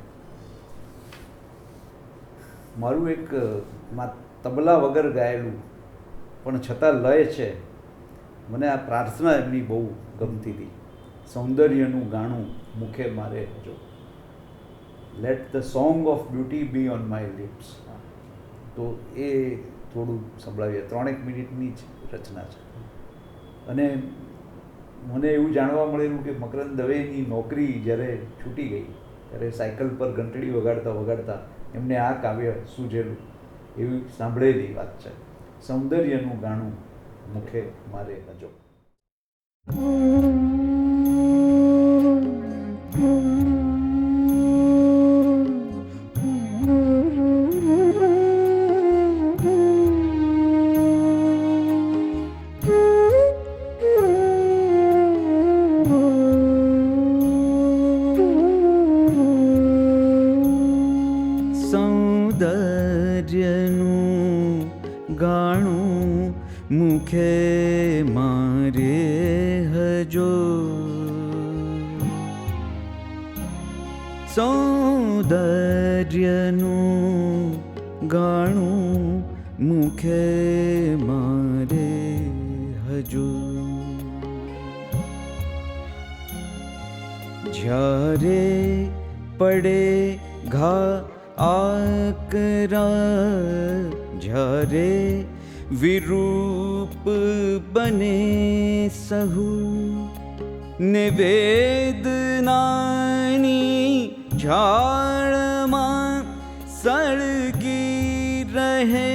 મારું એક તબલા વગર ગાયેલું પણ છતાં લય છે, મને આ પ્રાર્થના એમની બહુ ગમતી હતી. સૌંદર્યનું ગાણું મુખે મારે જો, late the song of beauty B on my lips. તો એ થોડું સંભળાવીએ. 3 મિનિટની જ રચના છે. અને મને એવું જાણવા મળેલું કે મકરંદ દવેની નોકરી જ્યારે છૂટી ગઈ ત્યારે સાયકલ પર ઘંટડી વગાડતા વગાડતા એમને આ કાવ્ય સૂઝેલું એવી સાંભળેલી વાત છે. સૌંદર્યનું ગાણું મુખે મારે હજો. સૌંદર્યનું ગાણું મુખે મારે હજો. સૌંદર્યનું ગાણું મુખે મારે હજો. જ્યારે પડે ઘા આકરા, જ્યારે વિરૂપ બને સહુ, ને વેદનાની ઝાડમાં સળગી રહે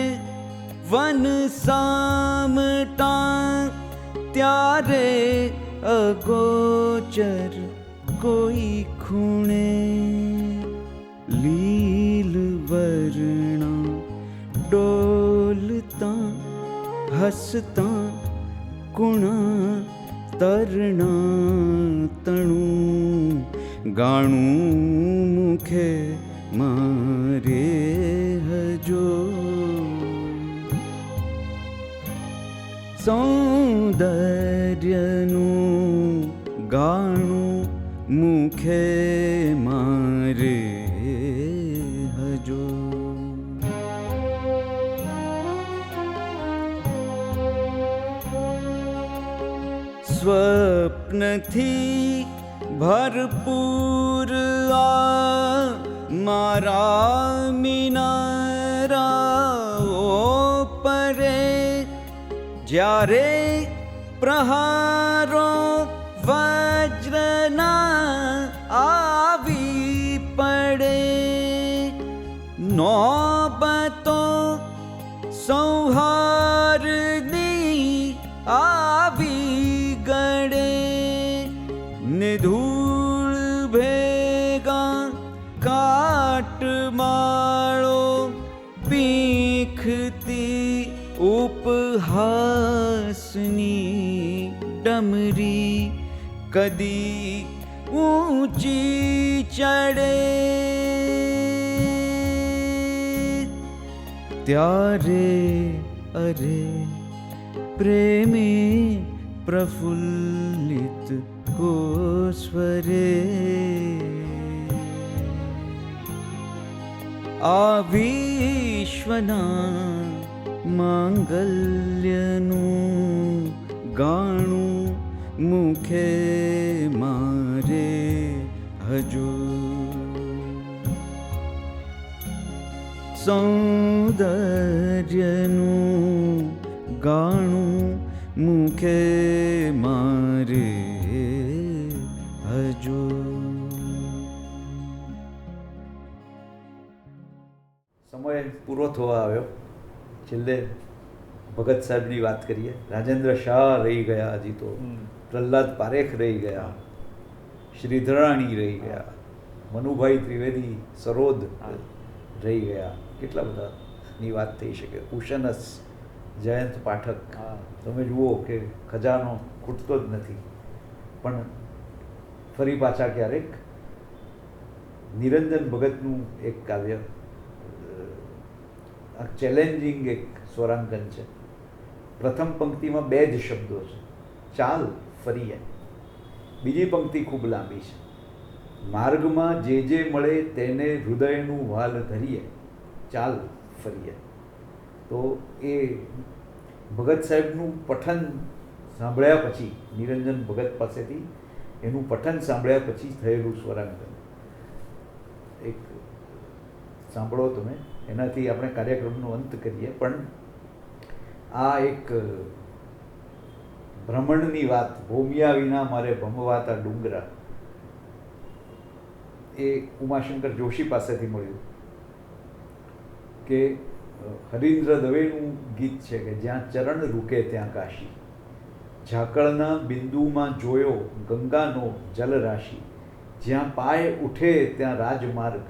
વન સામટા, ત્યારે અગોચર કોઈ ખૂણે લીલ વર્ણા ડો બોલતા હસતા કુણા તરણા તણું ગાણું મુખે મારે હજો સૌંદર્યનું ગાણું મુખે મારે હજો સ્વપ્નથી ભરપૂર આ મારા મિનારાઓ પરે જ્યારે પ્રહારો વજ્રના આવી પડે નોબતો સૌહાર્દની આવી ગળે નિધૂળ ભેગા કાટમાળો પીખતી ઉપહાસની ડમરી કદી ઊંચી ચડે ત્યારે અરે પ્રેમે પ્રફુલ્લિત કોસ્વરે આ વિશ્વના માંગલ્યનું ગાણું મુખે મારે હજુ સૌંદર્યનું ગાણું મુખે મારે હજુ સમય પૂરો થવા આવ્યો. છેલ્લે ભગત સાહેબની વાત કરીએ. રાજેન્દ્ર શાહ રહી ગયા, હજી તો પ્રહલાદ પારેખ રહી ગયા, શ્રીધરાણી રહી ગયા, મનુભાઈ ત્રિવેદી સરોદ રહી ગયા. કેટલા બધાની વાત થઈ શકે. ઉશનસ, જયંત પાઠક, તમે જુઓ કે ખજાનો ખૂટતો જ નથી. પણ ફરી પાછા ક્યારેક નિરંજન ભગતનું એક કાવ્ય, ચેલેન્જિંગ એક સ્વરાંકન છે. પ્રથમ પંક્તિમાં 2 જ શબ્દો છે, ચાલ ફરીએ. બીજી પંક્તિ ખૂબ લાંબી છે, માર્ગમાં જે જે મળે તેને હૃદયનું વાલ ધરીએ, ચાલ ફરીએ. તો એ ભગત સાહેબનું પઠન સાંભળ્યા પછી, નિરંજન ભગત પાસેથી એનું પઠન સાંભળ્યા પછી થયેલું સ્વરાંકન એક સાંભળો તમે. એનાથી આપણે કાર્યક્રમનો અંત કરીએ. પણ આ એક ભ્રમણની વાત, ભોમિયા વિના મારે ભમવાતા ડુંગરા, એ ઉમાશંકર જોશી પાસેથી મળ્યું. કે હરીન્દ્ર દવેનું ગીત છે કે જ્યાં ચરણ રૂકે ત્યાં કાશી, ઝાકળના બિંદુમાં જોયો ગંગાનો જલરાશિ, જ્યાં પાય ઉઠે ત્યાં રાજમાર્ગ,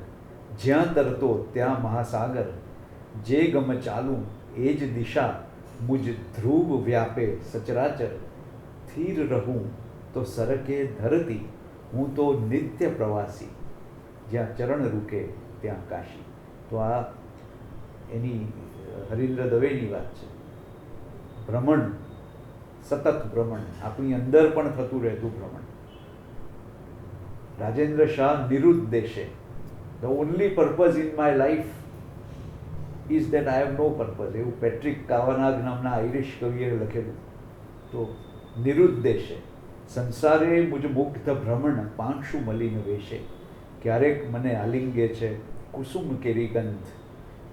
જ્યાં તરતો ત્યાં મહાસાગર, જે ગમ ચાલું એ જ દિશા, મુજ ધ્રુવ વ્યાપે સચરાચર, સ્થિર રહું તો સરકે ધરતી, હું તો નિત્ય પ્રવાસી, જ્યાં ચરણ રૂકે ત્યાં કાશી. તો આ એની હરીન્દ્ર દવેની વાત છે. ભ્રમણ, સતત ભ્રમણ, આપણી અંદર પણ થતું રહેતું ભ્રમણ. રાજેન્દ્ર શાહ નિરુદ્દેશે, the only purpose in my life is that I have no purpose, એવું પેટ્રિક કાવાનાગ નામના આઈરિશ કવિએ લખેલું. તો નિરુદ્દેશે, સંસારે મુજ મુગ્ધ ભ્રમણ પાંક્ષુ મલિન વેશે, ક્યારેક મને આલિંગે છે કુસુમ કેરી ગંધ,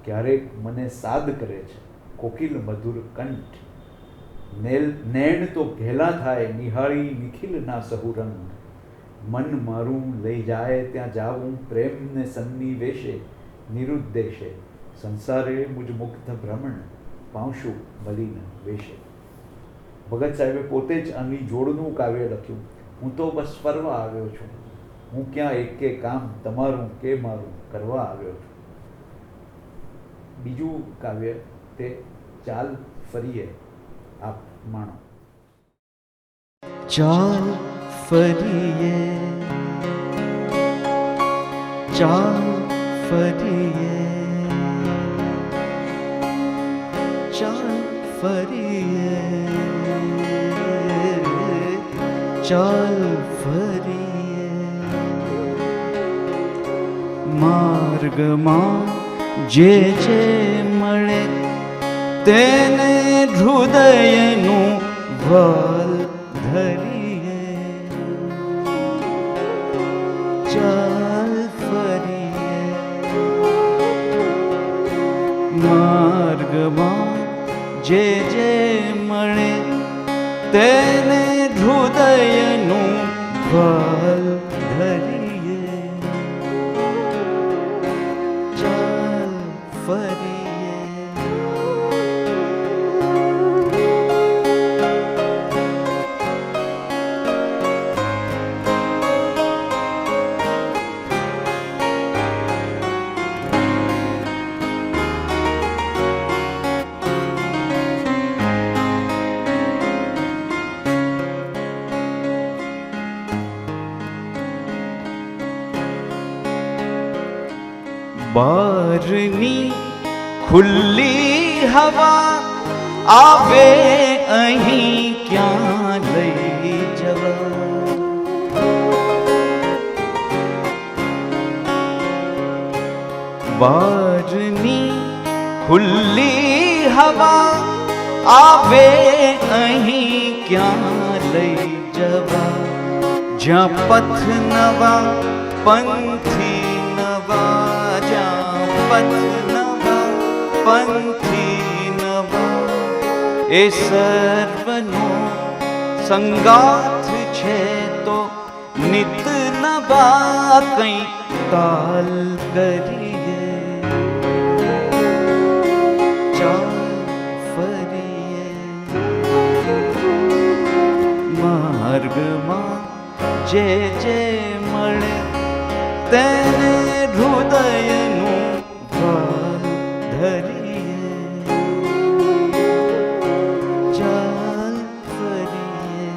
ક્યારેક મને સાદ કરે છે કોકિલ મધુર કંઠ, નૈણ તો ઘેલા થાય નિહાળી નિખિલના સહુ રંગ, મન મારું લઈ જાય ત્યાં જાવું પ્રેમને સન્નિવેશે, નિરુદ્દેશે સંસારે મુજ મુગ્ધ ભ્રમણ પાંશુ મલિન વેશે. ભગત સાહેબે પોતે જ આની જોડનું કાવ્ય લખ્યું. હું તો બસ ફરવા આવ્યો છું, હું ક્યાં એકે કામ તમારું કે મારું કરવા આવ્યો છું. બીજું કાવ્ય તે ચાલ ફરીએ આપ માણો. ચાલ ફરીએ, ચાલ ફરીએ, ચાલ ફરીએ, ચાલ ફરીએ. માર્ગમાં જે જે મળે તેને હૃદયનું વલ ધરીએ. ચાલ ફરીએ. માર્ગમાં જે જે મળે તેને હૃદયનું વલ ધરીએ. ચાલ ફરીએ. બારની ખુલ્લી હવા આવે અહીં ક્યાં લઈ જવા. બારની ખુલ્લી હવા આવે અહીં ક્યાં લઈ જવા. જ્યાં પથ નવા પંથી નવા, જ્યાં પથ નવા પંથી નવા, એ સર્વનો સંગાથ છે તો નિત નવા કંઈ કાલ કરીએ. ચાલ ફરીએ. માર્ગમાં જે જે મળે તેને હૃદયનું વલ ધરીએ. ચાલ ફરીએ.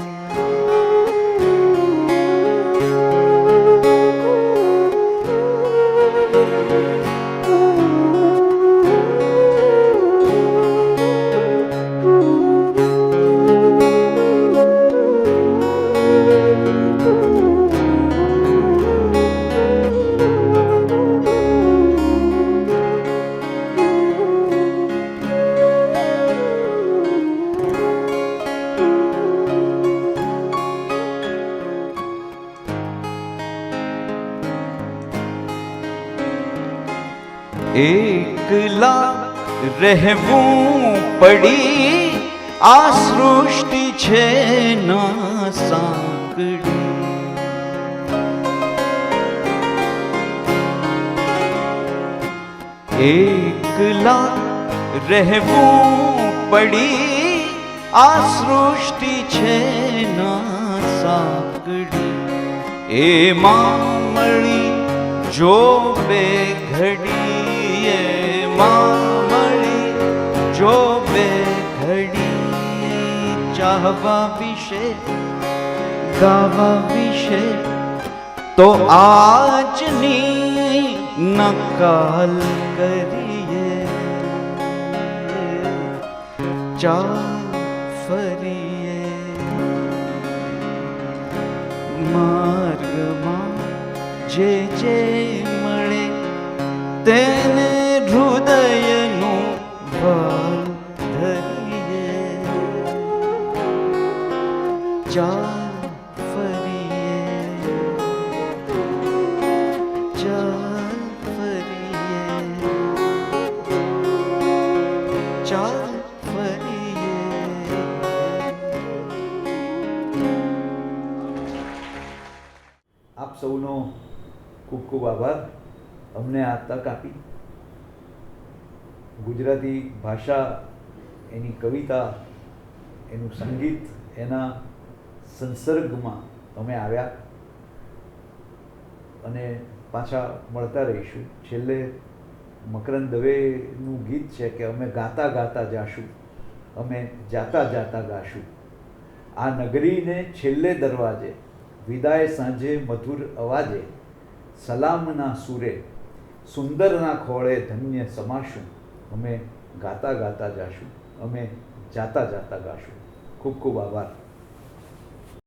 એકલા રહેવું પડી આ સૃષ્ટિ છે ના સાંકડી. એકલા રહેવું પડી આ સૃષ્ટિ છે ના સાંકડી. એમાં મળી જો બે ઘડી, એમાં મળી જો બે ઘડી, ચાહવા વિશે ગાવા વિશે તો આજની નકાલ કરીએ. ચાલ ફરીએ. માર્ગમાં જે જે મળે તેને હૃદયનું વલ ધરીએ. ચાલ ફરીએ. ચાલ ફરીએ. ચાલ ફરીએ. આપ સૌનો ખૂબ ખૂબ આભાર અમને આ તક આપી. ગુજરાતી ભાષા, એની કવિતા, એનું સંગીત, એના સંસર્ગમાં અમે આવ્યા અને પાછા મળતા રહીશું. છેલ્લે મકરંદ દવેનું ગીત છે કે અમે ગાતા ગાતા જાશું, અમે જાતા જાતા ગાશું. આ નગરીને છેલ્લે દરવાજે વિદાય સાંજે મધુર અવાજે, સલામના સુરે સુંદરના ખોળે ધન્ય સમાશું. અમે ગાતા ગાતા જાશું, અમે જાતા જાતા ગાશું. ખૂબ ખૂબ આભાર.